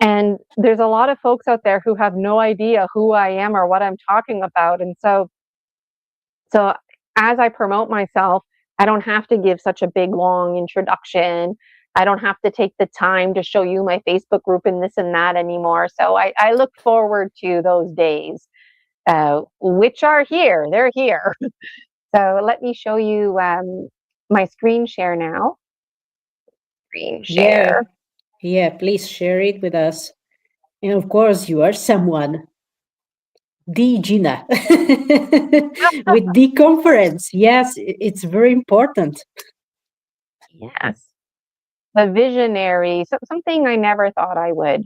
And there's a lot of folks out there who have no idea who I am or what I'm talking about. And so as I promote myself, I don't have to give such a big long introduction. I don't have to take the time to show you my Facebook group and this and that anymore. So I look forward to those days, which are here. They're here. So let me show you my screen share now. Screen
Yeah.
share.
Yeah. Please share it with us. And of course, you are someone. The Gina with the conference. Yes, it's very important.
Yes. The visionary, something I never thought I would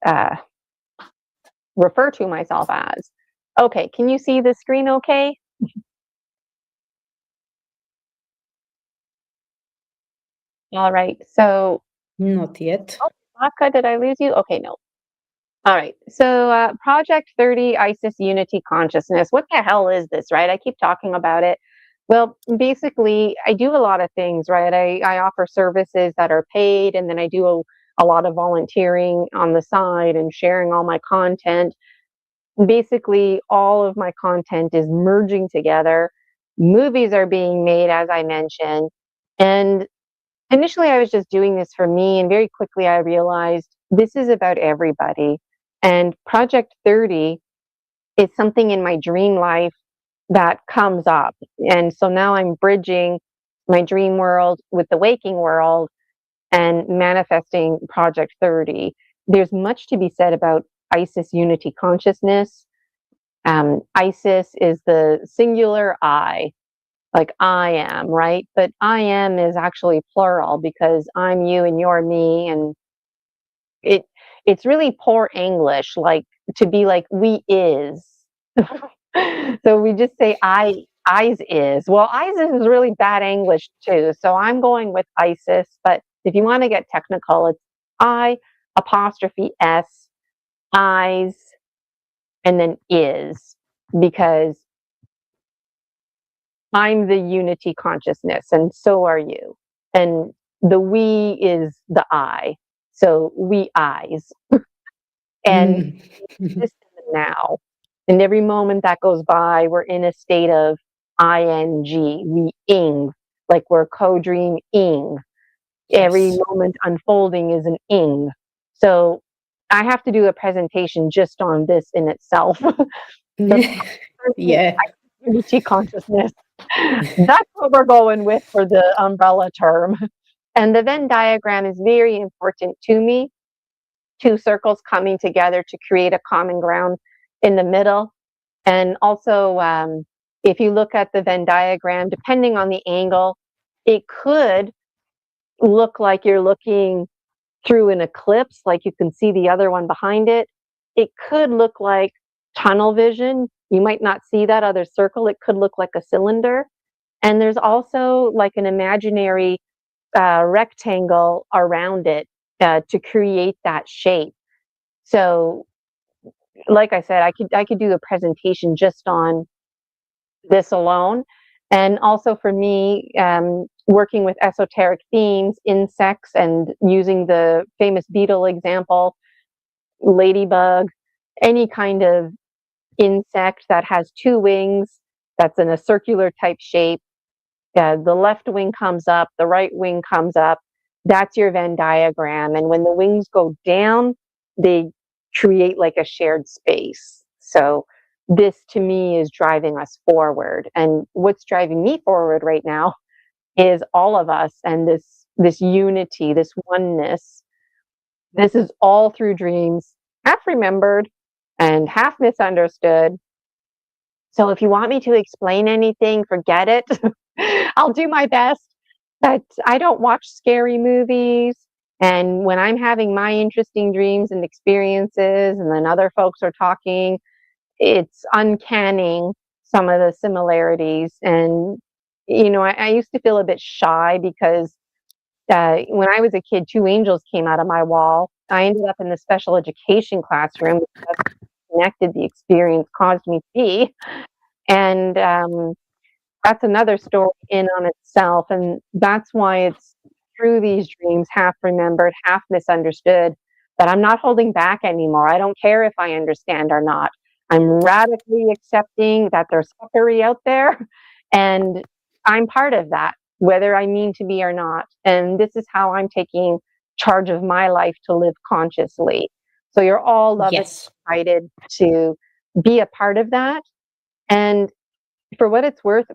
uh, refer to myself as. Okay, can you see the screen okay? All right, so,
Not yet.
oh, Aka, did I lose you? Okay, no. All right, so Project 30 ISIS Unity Consciousness. What the hell is this, right? I keep talking about it. Well, basically, I do a lot of things, right? I offer services that are paid, and then I do a lot of volunteering on the side and sharing all my content. Basically, all of my content is merging together. Movies are being made, as I mentioned. And initially, I was just doing this for me. And very quickly, I realized this is about everybody. And Project 30 is something in my dream life that comes up. And so now I'm bridging my dream world with the waking world and manifesting Project 30. There's much to be said about ISIS unity consciousness. Isis is the singular I, like I am, right? But I am is actually plural because I'm you and you're me, and it it's really poor English, like to be like we is. So we just say I's is. Well, Isis is really bad English too. So I'm going with ISIS, but if you want to get technical, it's I apostrophe S, I's, and then is, because I'm the unity consciousness, and so are you. And the we is the I. So we eyes. And
Mm.
this is the now. And every moment that goes by, we're in a state of ing, we ing, like we're co-dream ing. Every
Yes.
moment unfolding is an ing. So I have to do a presentation just on this in itself. The
Yeah.
unity consciousness. That's what we're going with for the umbrella term. And the Venn diagram is very important to me. Two circles coming together to create a common ground in the middle. And also, if you look at the Venn diagram, depending on the angle, it could look like you're looking through an eclipse, like you can see the other one behind it. It could look like tunnel vision. You might not see that other circle. It could look like a cylinder. And there's also like an imaginary rectangle around it to create that shape. So, like I said, I could do a presentation just on this alone, and also for me, working with esoteric themes, insects, and using the famous beetle example, ladybug, any kind of insect that has two wings, that's in a circular type shape. The left wing comes up, the right wing comes up. That's your Venn diagram. And when the wings go down, they create like a shared space. So this to me is driving us forward. And what's driving me forward right now is all of us and this unity, this oneness. This is all through dreams, half remembered, and half misunderstood. So if you want me to explain anything, forget it. I'll do my best. But I don't watch scary movies. And when I'm having my interesting dreams and experiences, and then other folks are talking, it's uncanny some of the similarities. And, I used to feel a bit shy because when I was a kid, two angels came out of my wall. I ended up in the special education classroom. Connected the experience caused me to be. And that's another story in on itself. And that's why it's through these dreams, half remembered, half misunderstood, that I'm not holding back anymore. I don't care if I understand or not. I'm radically accepting that there's fuckery out there, and I'm part of that, whether I mean to be or not. And this is how I'm taking charge of my life to live consciously. So you're all loved and
Yes.
invited to be a part of that. And for what it's worth,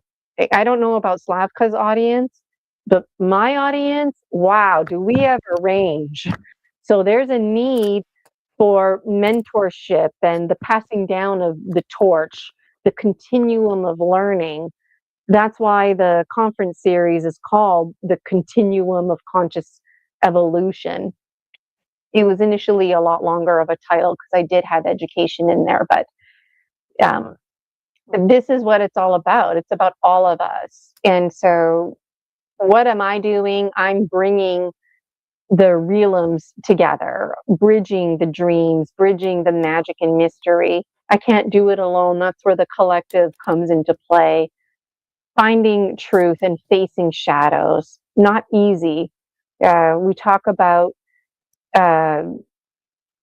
I don't know about Slavka's audience, but my audience, wow, do we have a range? So there's a need for mentorship and the passing down of the torch, the continuum of learning. That's why the conference series is called the Continuum of Conscious Evolution. It was initially a lot longer of a title because I did have education in there, but um, this is what it's all about. It's about all of us. And so, what am I doing? I'm bringing the realms together, bridging the dreams, bridging the magic and mystery. I can't do it alone. That's where the collective comes into play. Finding truth and facing shadows, not easy. We talk about uh,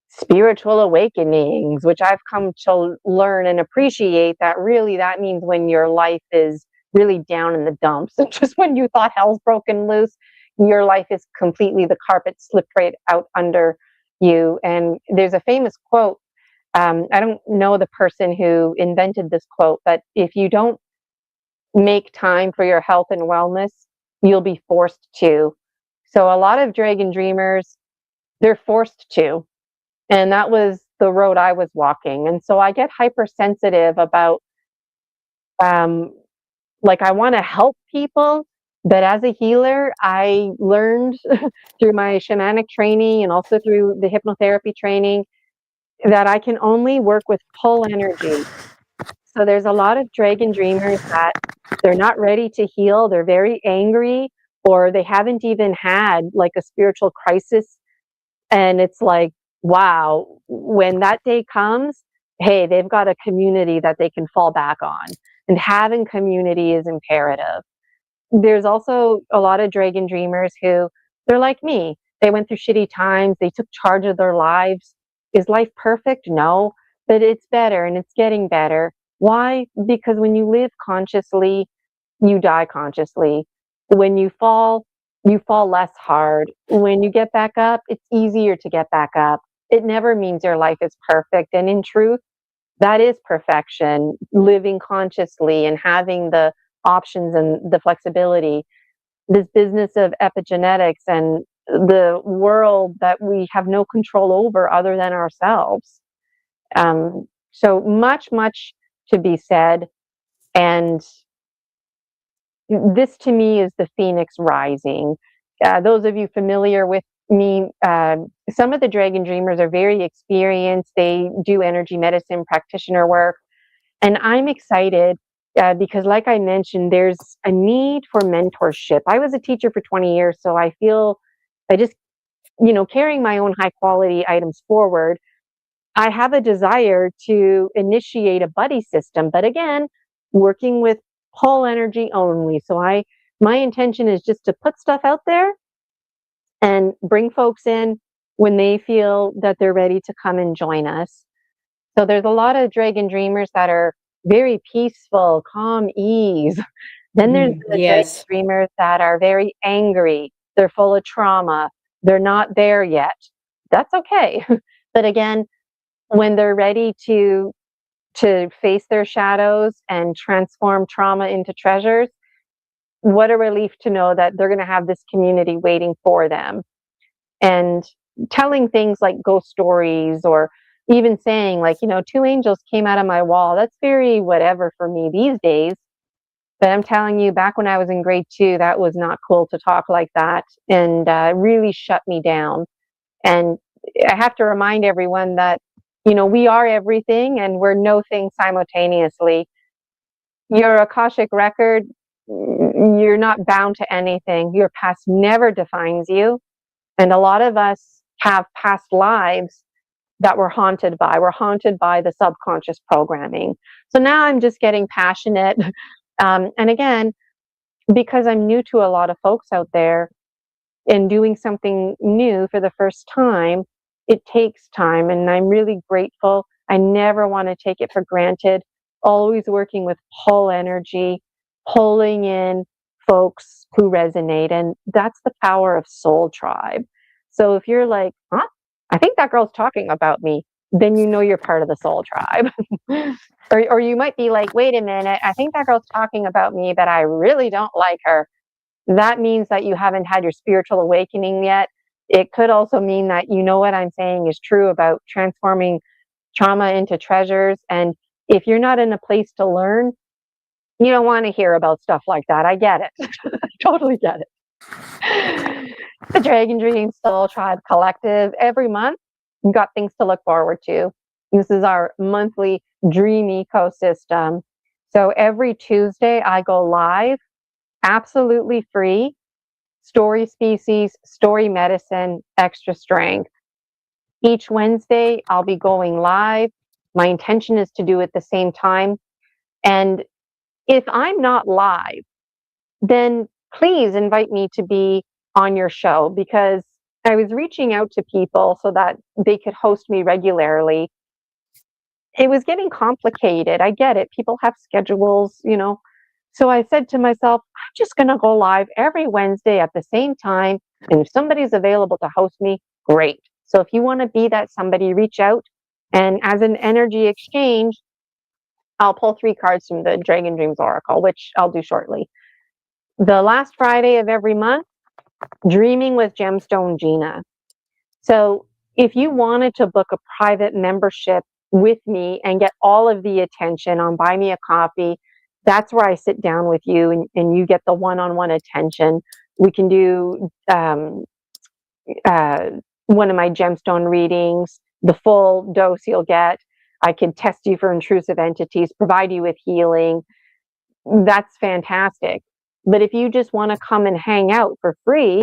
spiritual awakenings, which I've come to learn and appreciate that really that means when your life is really down in the dumps. And just when you thought hell's broken loose, your life is completely, the carpet slipped right out under you. And there's a famous quote. I don't know the person who invented this quote, but if you don't make time for your health and wellness, you'll be forced to. So a lot of dragon dreamers, they're forced to. And that was the road I was walking. And so I get hypersensitive about, um, like, I want to help people. But as a healer, I learned through my shamanic training and also through the hypnotherapy training that I can only work with pull energy. So there's a lot of dragon dreamers that they're not ready to heal. They're very angry, or they haven't even had like a spiritual crisis. And it's like, wow, when that day comes, hey, they've got a community that they can fall back on. And having community is imperative. There's also a lot of dragon dreamers who they're like me. They went through shitty times, they took charge of their lives. Is life perfect? No, but it's better and it's getting better. Why? Because when you live consciously, you die consciously. When you fall less hard. When you get back up, it's easier to get back up. It never means your life is perfect. And in truth, that is perfection, living consciously and having the options and the flexibility. This business of epigenetics and the world that we have no control over other than ourselves. So much to be said. And this to me is the phoenix rising. Those of you familiar with me, some of the dragon dreamers are very experienced. They do energy medicine practitioner work. And I'm excited because, like I mentioned, there's a need for mentorship. I was a teacher for 20 years, so I feel I just, carrying my own high quality items forward, I have a desire to initiate a buddy system. But again, working with pull energy only. So my intention is just to put stuff out there and bring folks in when they feel that they're ready to come and join us. So there's a lot of dragon dreamers that are very peaceful, calm, ease. Then there's the dragon
Yes.
dreamers that are very angry. They're full of trauma. They're not there yet. That's okay. But again, when they're ready to face their shadows and transform trauma into treasures, what a relief to know that they're going to have this community waiting for them. And telling things like ghost stories or even saying like, two angels came out of my wall. That's very whatever for me these days. But I'm telling you, back when I was in grade 2, that was not cool to talk like that, and really shut me down. And I have to remind everyone that, we are everything and we're no thing simultaneously. Your Akashic record, you're not bound to anything. Your past never defines you. And a lot of us have past lives that we're haunted by. We're haunted by the subconscious programming. So now I'm just getting passionate. And again, because I'm new to a lot of folks out there and doing something new for the first time, it takes time. And I'm really grateful. I never want to take it for granted. Always working with pull energy, pulling in folks who resonate. And that's the power of Soul Tribe. So if you're like, huh, I think that girl's talking about me, then you know you're part of the Soul Tribe. or you might be like, wait a minute, I think that girl's talking about me, but I really don't like her. That means that you haven't had your spiritual awakening yet. It could also mean that what I'm saying is true about transforming trauma into treasures. And if you're not in a place to learn, you don't want to hear about stuff like that. I get it. I totally get it. The Dragon Dream Soul Tribe Collective, every month, you've got things to look forward to. This is our monthly dream ecosystem. So every Tuesday, I go live, absolutely free. Story Species, Story Medicine, Extra Strength. Each Wednesday, I'll be going live. My intention is to do it at the same time. And if I'm not live, then please invite me to be on your show, because I was reaching out to people so that they could host me regularly. It was getting complicated. I get it. People have schedules. So I said to myself, I'm just going to go live every Wednesday at the same time. And if somebody's available to host me, great. So if you want to be that somebody, reach out. And as an energy exchange, I'll pull 3 cards from the Dragon Dreams Oracle, which I'll do shortly. The last Friday of every month, Dreaming with Gemstone Gina. So if you wanted to book a private membership with me and get all of the attention on Buy Me a Coffee, that's where I sit down with you and you get the one-on-one attention. We can do one of my gemstone readings, the full dose you'll get. I can test you for intrusive entities, provide you with healing. That's fantastic. But if you just want to come and hang out for free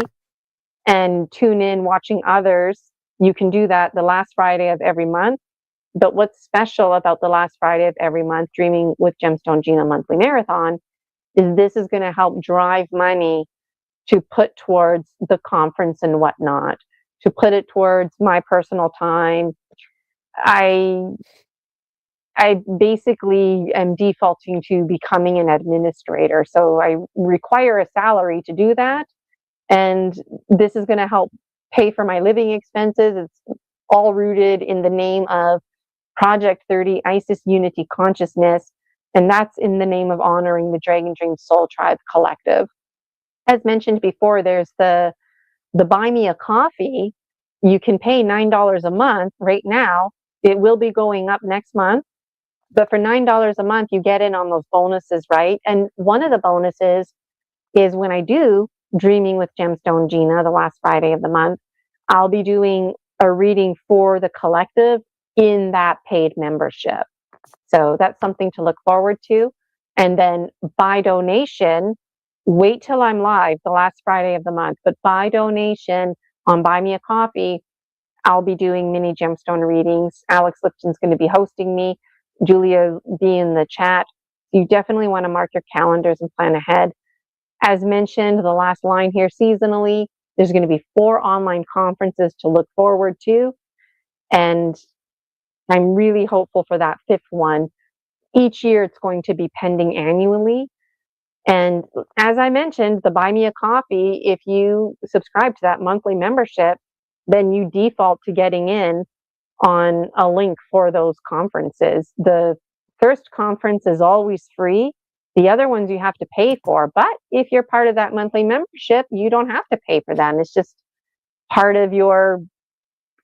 and tune in watching others, you can do that the last Friday of every month. But what's special about the last Friday of every month, Dreaming with Gemstone Gina Monthly Marathon, is this is going to help drive money to put towards the conference and whatnot, to put it towards my personal time. I basically am defaulting to becoming an administrator. So I require a salary to do that. And this is going to help pay for my living expenses. It's all rooted in the name of Project 30 Isis Unity Consciousness. And that's in the name of honoring the Dragon Dream Soul Tribe Collective. As mentioned before, there's the Buy Me a Coffee. You can pay $9 a month right now. It will be going up next month. But for $9 a month, you get in on those bonuses, right? And one of the bonuses is when I do Dreaming with Gemstone Gina, the last Friday of the month, I'll be doing a reading for the collective in that paid membership. So that's something to look forward to. And then by donation, wait till I'm live the last Friday of the month, but by donation on Buy Me a Coffee, I'll be doing mini gemstone readings. Alex Lipton's going to be hosting me. Julia will be in the chat. You definitely want to mark your calendars and plan ahead. As mentioned, the last line here, seasonally, there's going to be 4 online conferences to look forward to. And I'm really hopeful for that 5th one. Each year, it's going to be pending annually. And as I mentioned, the Buy Me a Coffee, if you subscribe to that monthly membership, then you default to getting in on a link for those conferences. The first conference is always free. The other ones you have to pay for. But if you're part of that monthly membership, you don't have to pay for them. It's just part of your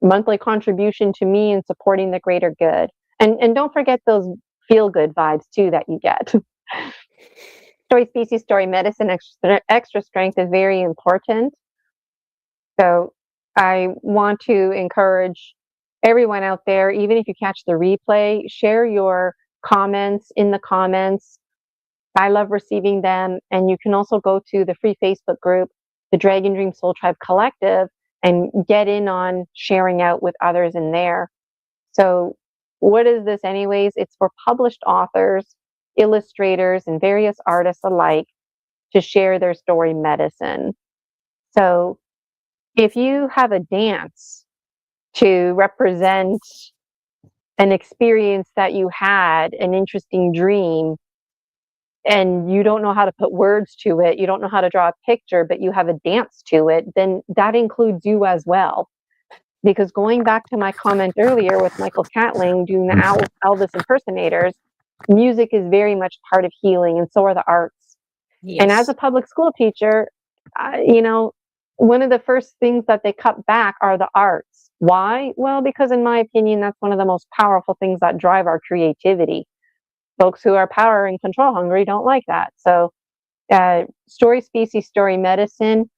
monthly contribution to me in supporting the greater good. And don't forget those feel good vibes too that you get. Story species, story medicine, extra strength is very important. So I want to encourage everyone out there, even if you catch the replay, share your comments in the comments. I love receiving them. And you can also go to the free Facebook group, the Dragon Dream Soul Tribe Collective, and get in on sharing out with others in there. So what is this anyways? It's for published authors, illustrators, and various artists alike to share their story medicine. So if you have a dance to represent an experience that you had, an interesting dream, and you don't know how to put words to it, you don't know how to draw a picture, but you have a dance to it, then that includes you as well. Because going back to my comment earlier with Michael Catling doing the Elvis impersonators, music is very much part of healing, and so are the arts.
Yes.
And as a public school teacher, one of the first things that they cut back are the arts. Why? Well, because in my opinion, that's one of the most powerful things that drive our creativity. Folks who are power and control hungry don't like that. So story species, story medicine,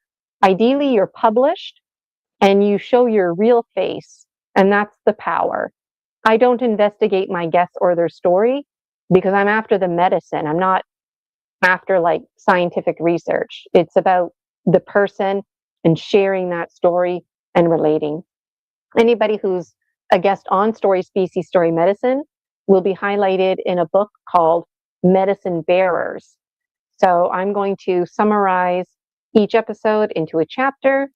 ideally you're published and you show your real face, and that's the power. I don't investigate my guests or their story because I'm after the medicine. I'm not after like scientific research. It's about the person and sharing that story and relating. Anybody who's a guest on Story Species, Story Medicine will be highlighted in a book called Medicine Bearers. So I'm going to summarize each episode into a chapter,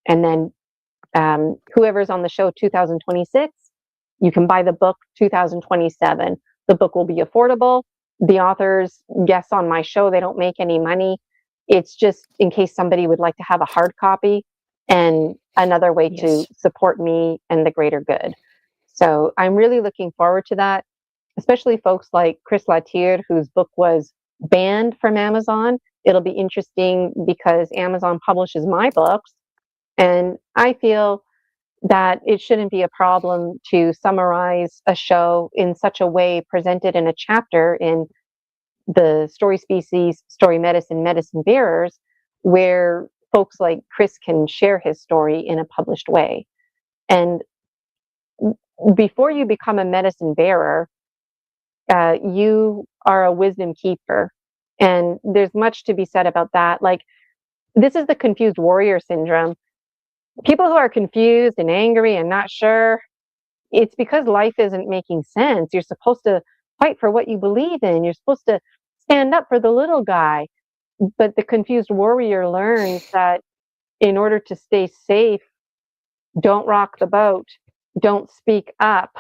and then whoever's on the show 2026, you can buy the book 2027. The book will be affordable. The authors, guests on my show, they don't make any money. It's just in case somebody would like to have a hard copy and another way to support me and the greater good. So I'm really looking forward to that, especially folks like Chris Latier, whose book was banned from Amazon. It'll be interesting because Amazon publishes my books, and I feel that it shouldn't be a problem to summarize a show in such a way, presented in a chapter in the Story Species, Story Medicine, Medicine Bearers, where folks like Chris can share his story in a published way. And before you become a medicine bearer, you are a wisdom keeper. And there's much to be said about that. Like, this is the confused warrior syndrome. People who are confused and angry and not sure, it's because life isn't making sense. You're supposed to fight for what you believe in. You're supposed to stand up for the little guy. But the confused warrior learns that in order to stay safe, don't rock the boat, don't speak up.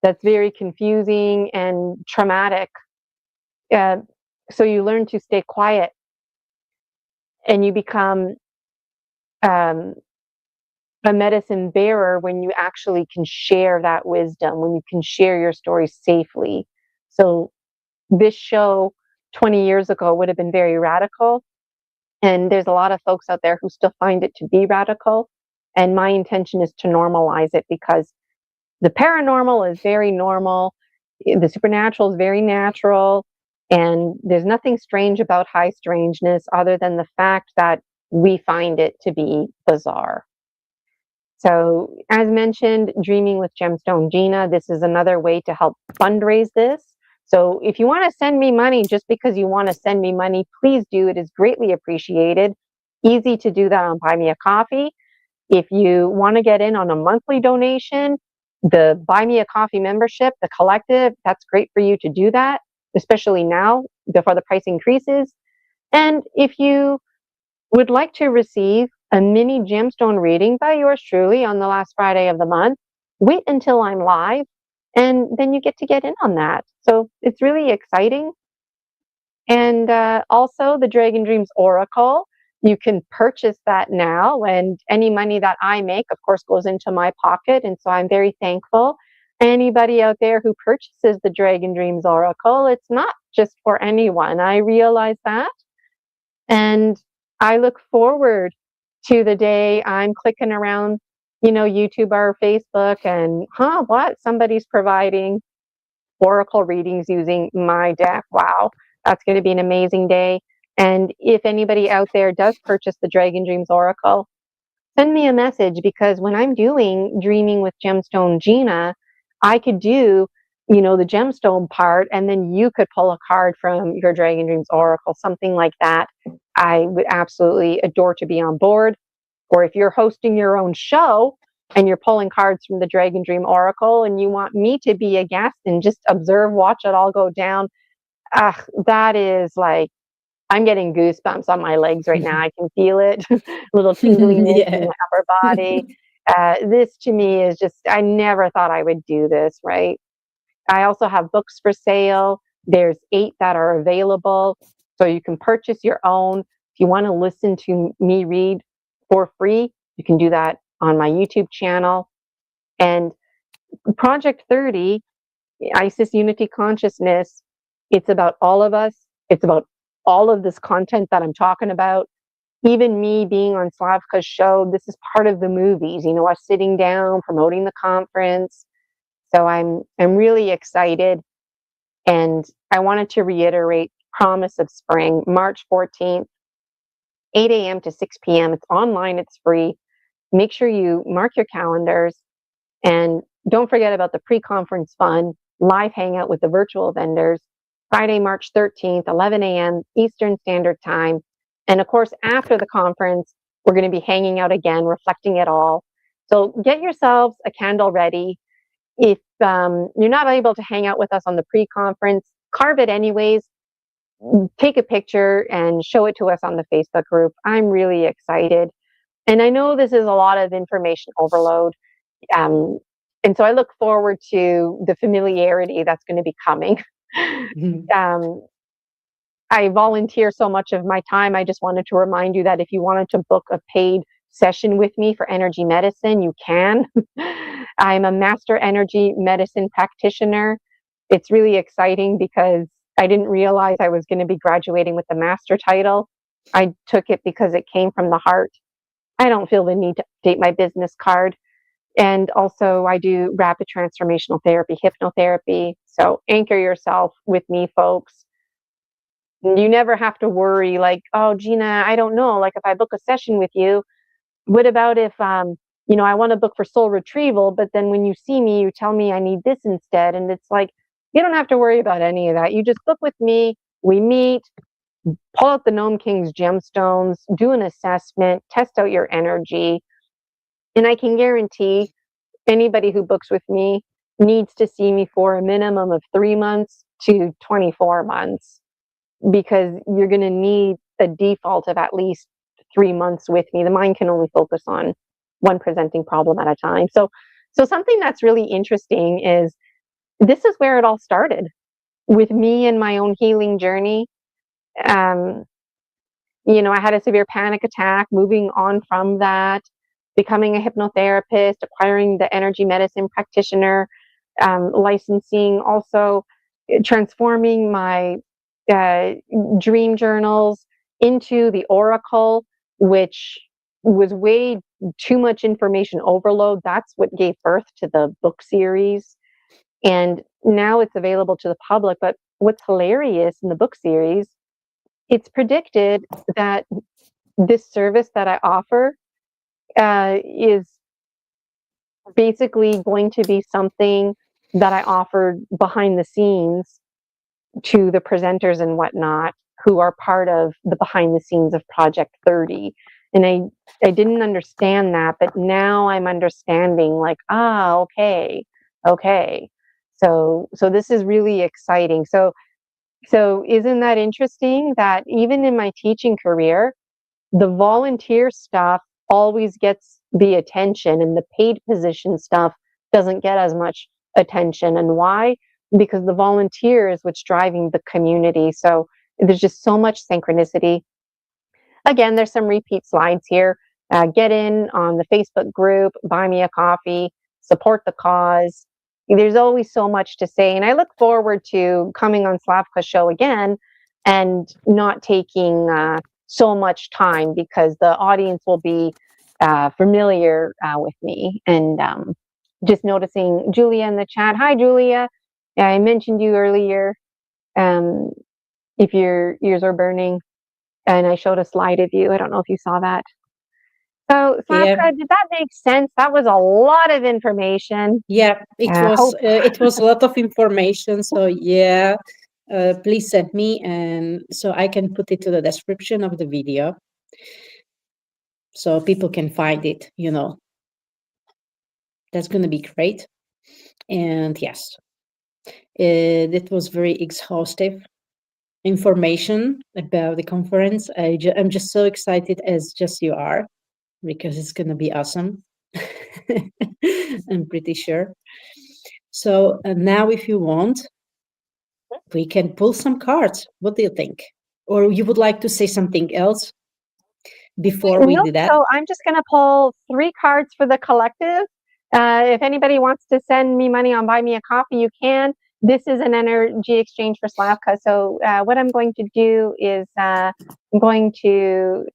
That's very confusing and traumatic. So you learn to stay quiet, and you become a medicine bearer when you actually can share that wisdom, when you can share your story safely. So this show 20 years ago would have been very radical. And there's a lot of folks out there who still find it to be radical. And my intention is to normalize it, because the paranormal is very normal. The supernatural is very natural. And there's nothing strange about high strangeness other than the fact that we find it to be bizarre. So, as mentioned, Dreaming with Gemstone Gina, this is another way to help fundraise this. So if you want to send me money just because you want to send me money, please do. It is greatly appreciated. Easy to do that on Buy Me a Coffee. If you want to get in on a monthly donation, the Buy Me a Coffee membership, the collective, that's great for you to do that, especially now before the price increases. And if you would like to receive a mini gemstone reading by yours truly on the last Friday of the month, wait until I'm live, and then you get in on that. So it's really exciting. And also the Dragon Dreams Oracle, you can purchase that now, and any money that I make, of course, goes into my pocket. And so I'm very thankful. Anybody out there who purchases the Dragon Dreams Oracle, it's not just for anyone. I realize that. And I look forward to the day I'm clicking around, YouTube or Facebook, and what? Somebody's providing oracle readings using my deck. Wow, that's going to be an amazing day. And if anybody out there does purchase the Dragon Dreams Oracle, send me a message, because when I'm doing Dreaming with Gemstone Gina, I could do, the gemstone part, and then you could pull a card from your Dragon Dreams Oracle, something like that. I would absolutely adore to be on board. Or if you're hosting your own show and you're pulling cards from the Dragon Dream Oracle and you want me to be a guest and just observe, watch it all go down, that is like, I'm getting goosebumps on my legs right now. I can feel it, little tingliness in
Yeah.
the upper body. This to me is just, I never thought I would do this, right? I also have books for sale. There's 8 that are available. So you can purchase your own. If you want to listen to me read for free, you can do that on my YouTube channel. And Project 30, Isis Unity Consciousness, it's about all of us. It's about all of this content that I'm talking about. Even me being on Slavka's show, this is part of the movies, us sitting down, promoting the conference. So I'm really excited. And I wanted to reiterate Promise of Spring, March 14th, 8 a.m. to 6 p.m. It's online, it's free. Make sure you mark your calendars, and don't forget about the pre-conference fun, live hangout with the virtual vendors, Friday, March 13th, 11 a.m. Eastern Standard Time. And of course, after the conference, we're going to be hanging out again, reflecting it all. So get yourselves a candle ready. If you're not able to hang out with us on the pre-conference, carve it anyways. Take a picture and show it to us on the Facebook group. I'm really excited. And I know this is a lot of information overload. Um, and so I look forward to the familiarity that's going to be coming. um, I volunteer so much of my time. I just wanted to remind you that if you wanted to book a paid session with me for energy medicine, you can. I'm a master energy medicine practitioner. It's really exciting because I didn't realize I was going to be graduating with the master title. I took it because it came from the heart. I don't feel the need to update my business card. And also, I do rapid transformational therapy, hypnotherapy. So anchor yourself with me, folks. You never have to worry, like, oh, Gina, I don't know. Like, if I book a session with you, what about if, I want to book for soul retrieval, but then when you see me, you tell me I need this instead. And it's like, you don't have to worry about any of that. You just book with me. We meet, pull out the Gnome King's gemstones, do an assessment, test out your energy. And I can guarantee anybody who books with me needs to see me for a minimum of 3 months to 24 months, because you're going to need a default of at least 3 months with me. The mind can only focus on one presenting problem at a time. So something that's really interesting is this is where it all started with me and my own healing journey. Um, I had a severe panic attack, moving on from that, becoming a hypnotherapist, acquiring the energy medicine practitioner licensing, also transforming my uh, dream journals into the Oracle, which was way too much information overload. That's what gave birth to the book series. And now it's available to the public. But what's hilarious in the book series, it's predicted that this service that I offer is basically going to be something that I offered behind the scenes to the presenters and whatnot who are part of the behind the scenes of Project 30. And I didn't understand that, but now I'm understanding, like, okay. So this is really exciting. So isn't that interesting that even in my teaching career, the volunteer stuff always gets the attention and the paid position stuff doesn't get as much attention? And why? Because the volunteer is what's driving the community. So there's just so much synchronicity. Again, there's some repeat slides here. Get in on the Facebook group, buy me a coffee, support the cause. There's always so much to say. And I look forward to coming on Slavka's show again and not taking so much time, because the audience will be familiar with me. And just noticing Julia in the chat. Hi, Julia. I mentioned you earlier. If your ears are burning, and I showed a slide of you. I don't know if you saw that. So,
Yeah.
Slavka, did that make sense? That was a lot of information.
Yeah, it was a lot of information. So yeah, please send me, and so I can put it to the description of the video, so people can find it. That's going to be great. And yes, it was very exhaustive information about the conference. I'm just so excited, as just you are, because it's going to be awesome. I'm pretty sure. So now, if you want, we can pull some cards. What do you think? Or you would like to say something else before we do that?
So I'm just going to pull 3 cards for the collective. If anybody wants to send me money on Buy Me a Coffee, you can. This is an energy exchange for Slavka. So what I'm going to do is I'm going to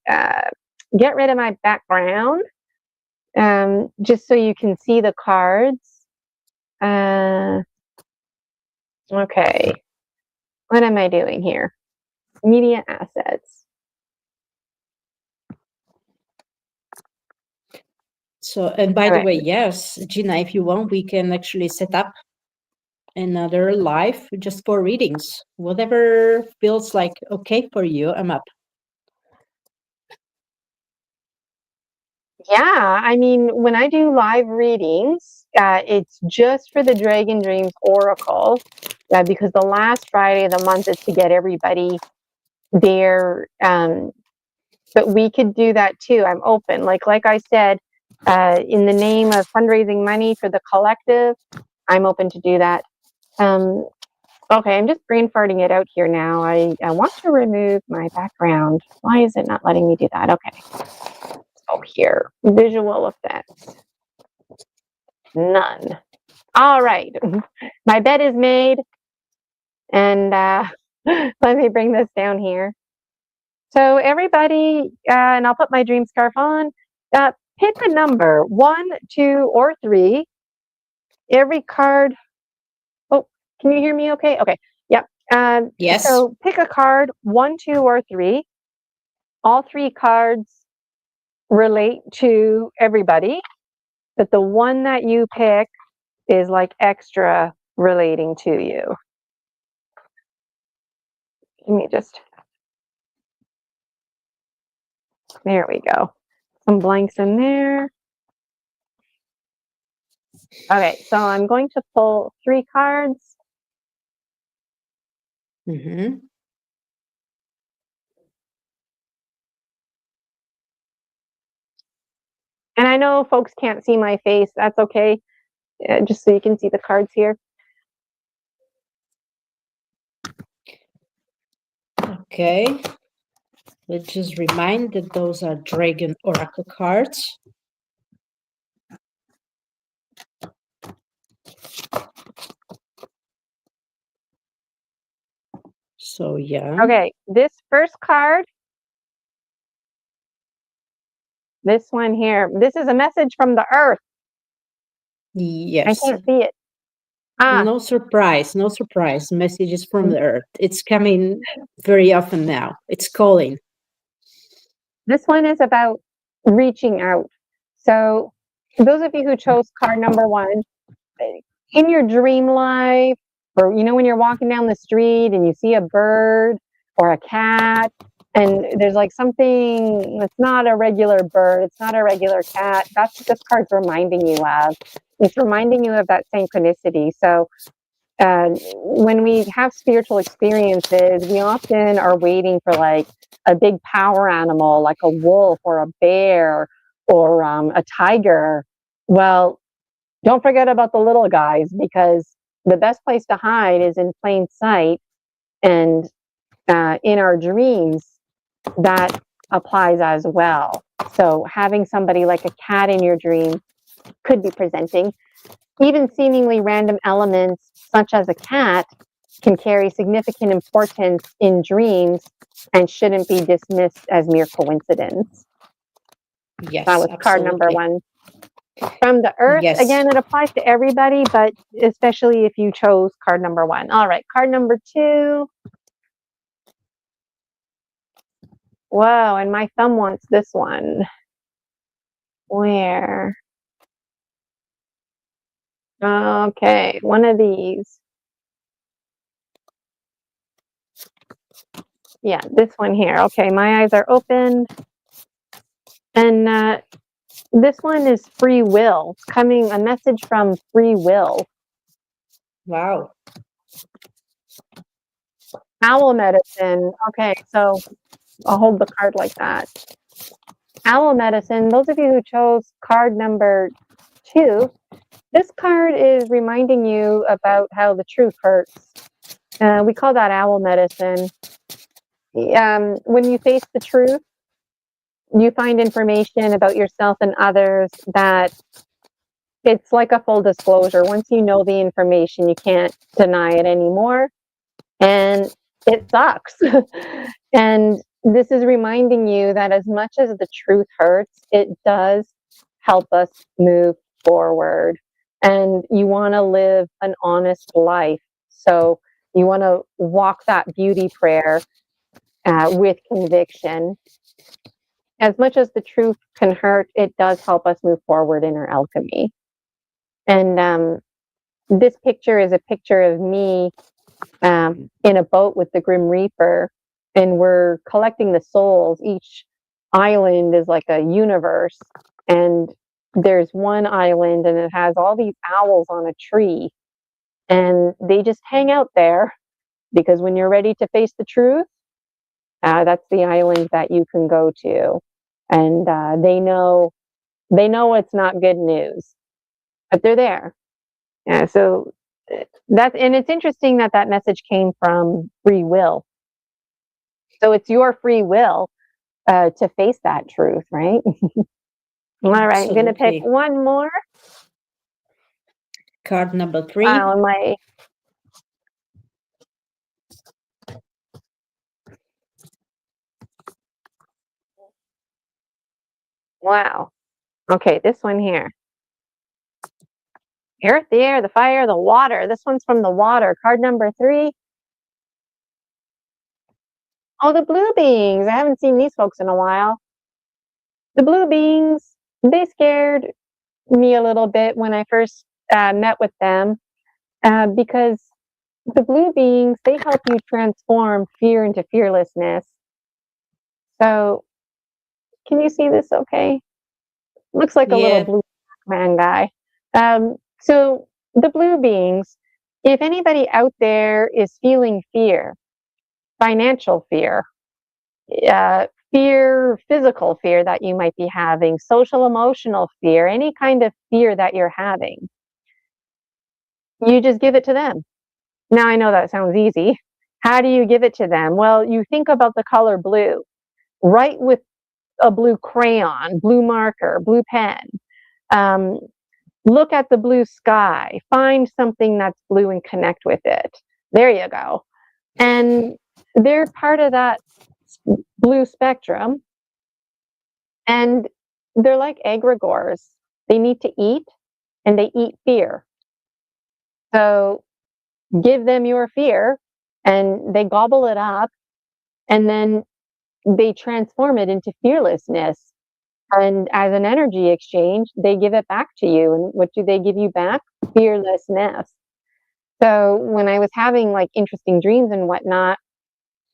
get rid of my background just so you can see the cards. Okay. What am I doing here? Media assets.
So, and by the way, yes, Gina, if you want, we can actually set up another live just for readings. Whatever feels like okay for you, I'm up.
Yeah, I mean, when I do live readings, it's just for the Dragon Dreams Oracle, because the last Friday of the month is to get everybody there. But we could do that too. I'm open. Like I said, in the name of fundraising money for the collective, I'm open to do that. Okay, I'm just brain farting it out here now. I want to remove my background. Why is it not letting me do that? Okay. Oh, here, visual effects. None. All right. My bed is made. And let me bring this down here. So everybody, and I'll put my dream scarf on, pick a number, 1, 2, or 3. Every card. Oh, can you hear me okay? Okay. Yep.
Yes.
So pick a card, 1, 2, or 3. All 3 cards relate to everybody, but the one that you pick is like extra relating to you. Let me just, there we go. Some blanks in there. Okay, so I'm going to pull 3 cards.
Mm-hmm.
And I know folks can't see my face. That's okay. Just so you can see the cards here.
Okay. Let's just remind that those are Dragon Oracle cards. So, yeah.
Okay, this first card, this one here, this is a message from the earth.
Yes.
I can't see it.
No surprise, no surprise. Messages from the earth. It's coming very often now. It's calling.
This one is about reaching out. So those of you who chose card number 1, in your dream life, or when you're walking down the street and you see a bird or a cat, and there's like something that's not a regular bird, it's not a regular cat, that's what this card's reminding you of. It's reminding you of that synchronicity. So when we have spiritual experiences, we often are waiting for like a big power animal, like a wolf or a bear or a tiger. Well, don't forget about the little guys, because the best place to hide is in plain sight. And in our dreams, that applies as well. So having somebody like a cat in your dream could be presenting. Even seemingly random elements, such as a cat, can carry significant importance in dreams and shouldn't be dismissed as mere coincidence. That
Yes,
was card number
absolutely.
1. From the earth,
Yes.
again, it applies to everybody, but especially if you chose card number 1. All right, card number 2. Whoa, and my thumb wants this one. Where? Okay, one of these. Yeah, this one here. Okay, my eyes are open. And this one is free will. It's coming, a message from free will.
Wow.
Owl medicine. Okay, so I'll hold the card like that. Owl medicine, those of you who chose card number 2, this card is reminding you about how the truth hurts. We call that owl medicine. When you face the truth, you find information about yourself and others that it's like a full disclosure. Once you know the information, you can't deny it anymore. And it sucks. And this is reminding you that as much as the truth hurts, it does help us move forward. And you want to live an honest life. So you want to walk that beauty prayer with conviction. As much as the truth can hurt, it does help us move forward in our alchemy. And this picture is a picture of me in a boat with the Grim Reaper, and we're collecting the souls. Each island is like a universe, and there's one island, and it has all these owls on a tree, and they just hang out there because when you're ready to face the truth, that's the island that you can go to, and they know it's not good news, but they're there. Yeah, so that's, and it's interesting that that message came from free will. So it's your free will to face that truth, right? All right, I'm gonna pick
Absolutely.
one more.
Card number 3.
Wow, wow. Okay, this one here. Earth, the air, the fire, the water. This one's from the water. Card number 3. Oh, the blue beings. I haven't seen these folks in a while. The blue beings, they scared me a little bit when I first met with them because the blue beings, they help you transform fear into fearlessness. So, can you see this okay? Looks like a little
Yeah.
blue man guy. So, the blue beings, if anybody out there is feeling fear, financial fear, fear, physical fear that you might be having, social, emotional fear, any kind of fear that you're having, you just give it to them. Now, I know that sounds easy. How do you give it to them? Well, you think about the color blue. Write with a blue crayon, blue marker, blue pen. Um, Look at the blue sky. Find something that's blue and connect with it. There you go. And they're part of that blue spectrum. And they're like egregores. They need to eat and they eat fear. So give them your fear and they gobble it up and then they transform it into fearlessness. And as an energy exchange, they give it back to you. And what do they give you back? Fearlessness. So when I was having like interesting dreams and whatnot,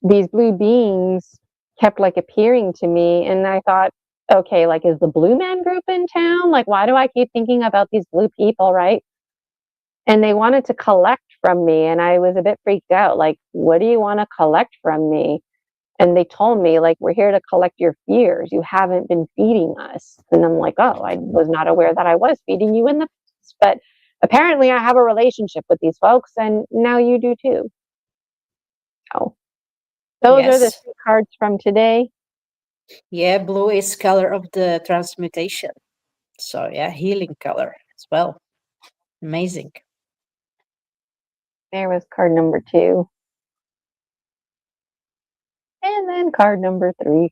these blue beings kept like appearing to me. And I thought, okay, like, is the Blue Man Group in town? Like, why do I keep thinking about these blue people, right? And they wanted to collect from me. And I was a bit freaked out. Like, what do you want to collect from me? And they told me, like, we're here to collect your fears. You haven't been feeding us. And I'm like, oh, I was not aware that I was feeding you in the past. But apparently I have a relationship with these folks, and now you do too. So those are the
Yes.
3 cards from today.
Yeah, blue is color of the transmutation. So yeah, healing color as well. Amazing.
There was card number 2. And then card number 3.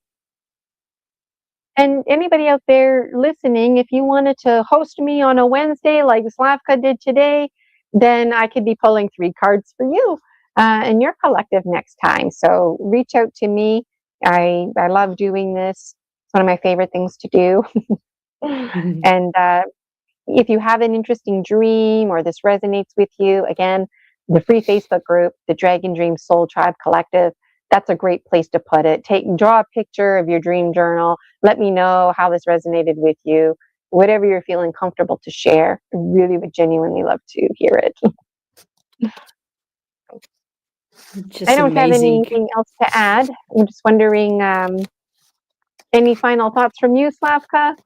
And anybody out there listening, if you wanted to host me on a Wednesday like Slavka did today, then I could be pulling 3 cards for you in your collective next time. So reach out to me. I love doing this. It's one of my favorite things to do. And if you have an interesting dream or this resonates with you, again, the free Facebook group, the Dragon Dream Soul Tribe Collective, that's a great place to put it. Draw a picture of your dream journal. Let me know how this resonated with you. Whatever you're feeling comfortable to share, I really would genuinely love to hear it.
Just
I don't have
amazing.
anything else to add. I'm just wondering, any final thoughts from you, Slavka?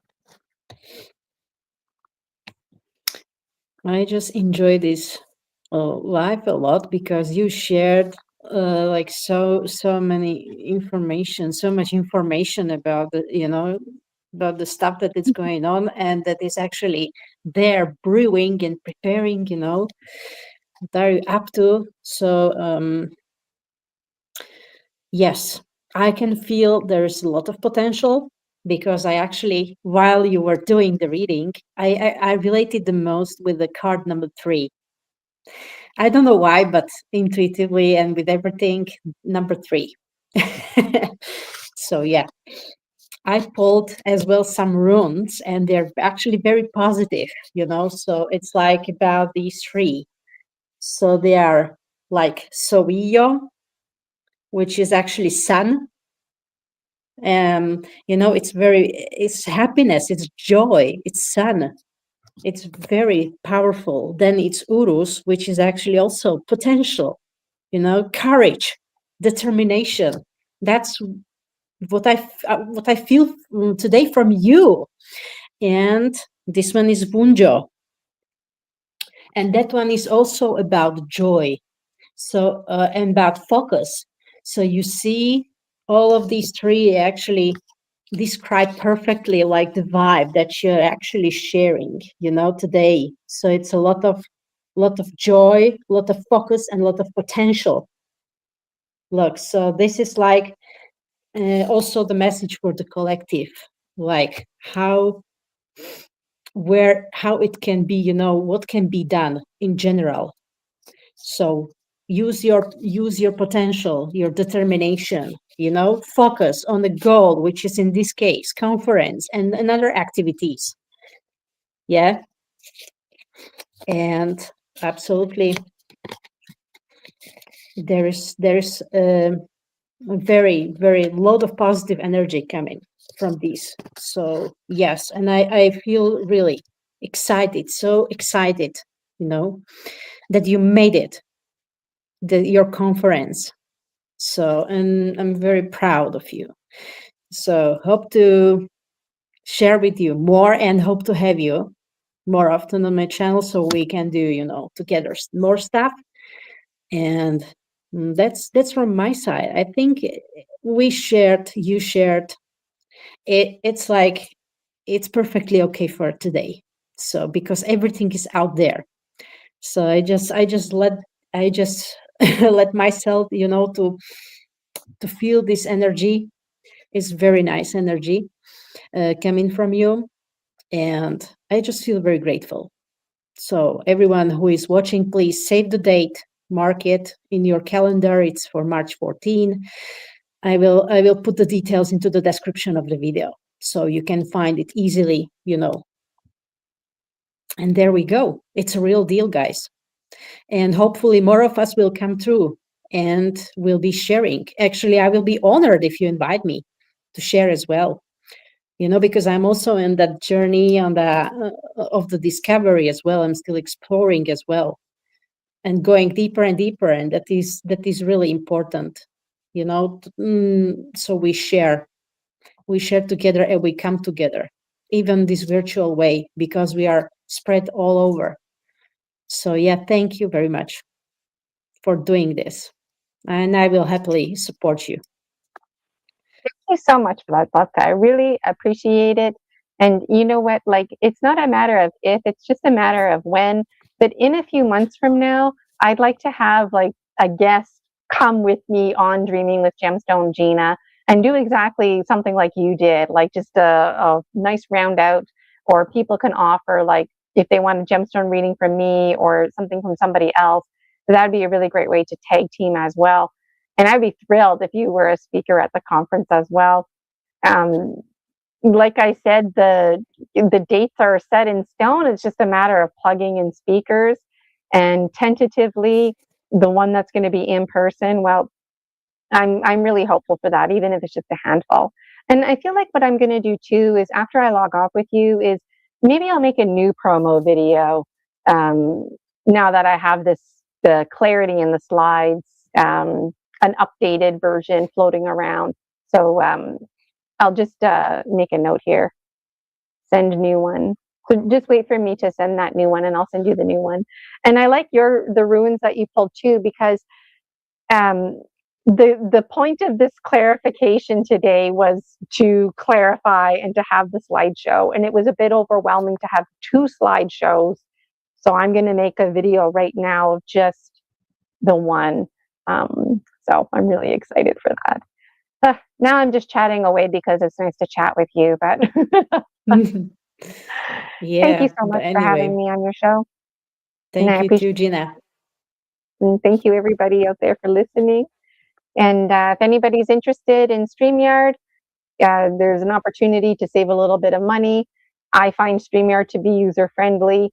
I just enjoy this live a lot because you shared like so many information, so much information about the about the stuff that is going on and that is actually there brewing and preparing. What are you up to? So yes, I can feel there's a lot of potential because I actually, while you were doing the reading, I related the most with the card number 3. I don't know why, but intuitively and with everything, number 3. So yeah, I pulled as well some runes, and they're actually very positive. So it's like about these 3. So they are like Soillo, which is actually sun. It's happiness, it's joy, it's sun. It's very powerful. Then it's Urus, which is actually also potential, courage, determination. That's what I feel today from you. And this one is Bunjo. And that one is also about joy. So, and about focus. So you see, all of these 3 actually describe perfectly like the vibe that you're actually sharing, today. So it's a lot of joy, a lot of focus, and a lot of potential. Look, so this is like also the message for the collective, like how it can be, what can be done in general. So use your potential, your determination, focus on the goal, which is in this case conference and other activities. Yeah. And absolutely, there's a very, very lot of positive energy coming from this. So yes, and I feel really excited, so excited, that you made it, your conference. So, and I'm very proud of you. So hope to share with you more and hope to have you more often on my channel so we can do, together more stuff. And that's from my side. I think you shared it's like it's perfectly okay for today. So because everything is out there. So I just let myself, to feel this energy. Is very nice energy coming from you. And I just feel very grateful. So everyone who is watching, please save the date, mark it in your calendar. It's for March 14. I will put the details into the description of the video so you can find it easily, And there we go. It's a real deal, guys. And hopefully more of us will come through and will be sharing. Actually, I will be honored if you invite me to share as well. Because I'm also in that journey on of the discovery as well. I'm still exploring as well and going deeper and deeper. And that is really important, so we share together and we come together, even this virtual way, because we are spread all over. So yeah, thank you very much for doing this. And I will happily support you.
Thank you so much for that, Bobka. I really appreciate it. And you know what? Like, it's not a matter of if, it's just a matter of when. But in a few months from now, I'd like to have like a guest come with me on Dreaming with Gemstone Gina. and do exactly something like you did, like just a nice round out, or people can offer, like, if they want a gemstone reading from me or something from somebody else, that'd be a really great way to tag team as well. And I'd be thrilled if you were a speaker at the conference as well. Um, like I said, the dates are set in stone. It's just a matter of plugging in speakers, and tentatively, the one that's going to be in person. Well, I'm really hopeful for that, even if it's just a handful. And I feel like what I'm going to do too is, after I log off with you, is maybe I'll make a new promo video. Um, Now that I have the clarity in the slides, an updated version floating around. So I'll just make a note here. Send new one. So just wait for me to send that new one, and I'll send you the new one. And I like the ruins that you pulled too, because um, the point of this clarification today was to clarify and to have the slideshow, and it was a bit overwhelming to have two slideshows. So I'm going to make a video right now of just the one. So I'm really excited for that. Now I'm just chatting away because it's nice to chat with you, but thank you
Yeah,
so
but
much for having
anyway,
me on your show. And I
thank you
appreciate
too, Gina.
it. And thank you, everybody out there, for listening. And if anybody's interested in StreamYard, there's an opportunity to save a little bit of money. I find StreamYard to be user friendly,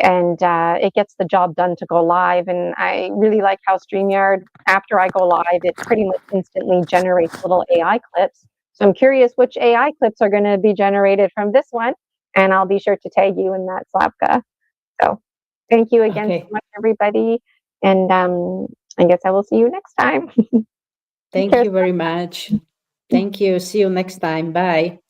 and it gets the job done to go live. And I really like how StreamYard, after I go live, it pretty much instantly generates little AI clips. So I'm curious which AI clips are going to be generated from this one, and I'll be sure to tag you in that, Slavka. So thank you again so
Okay.
much, everybody. And I guess I will see you next time. Take
Thank
care.
you very much. Thank you. See you next time. Bye.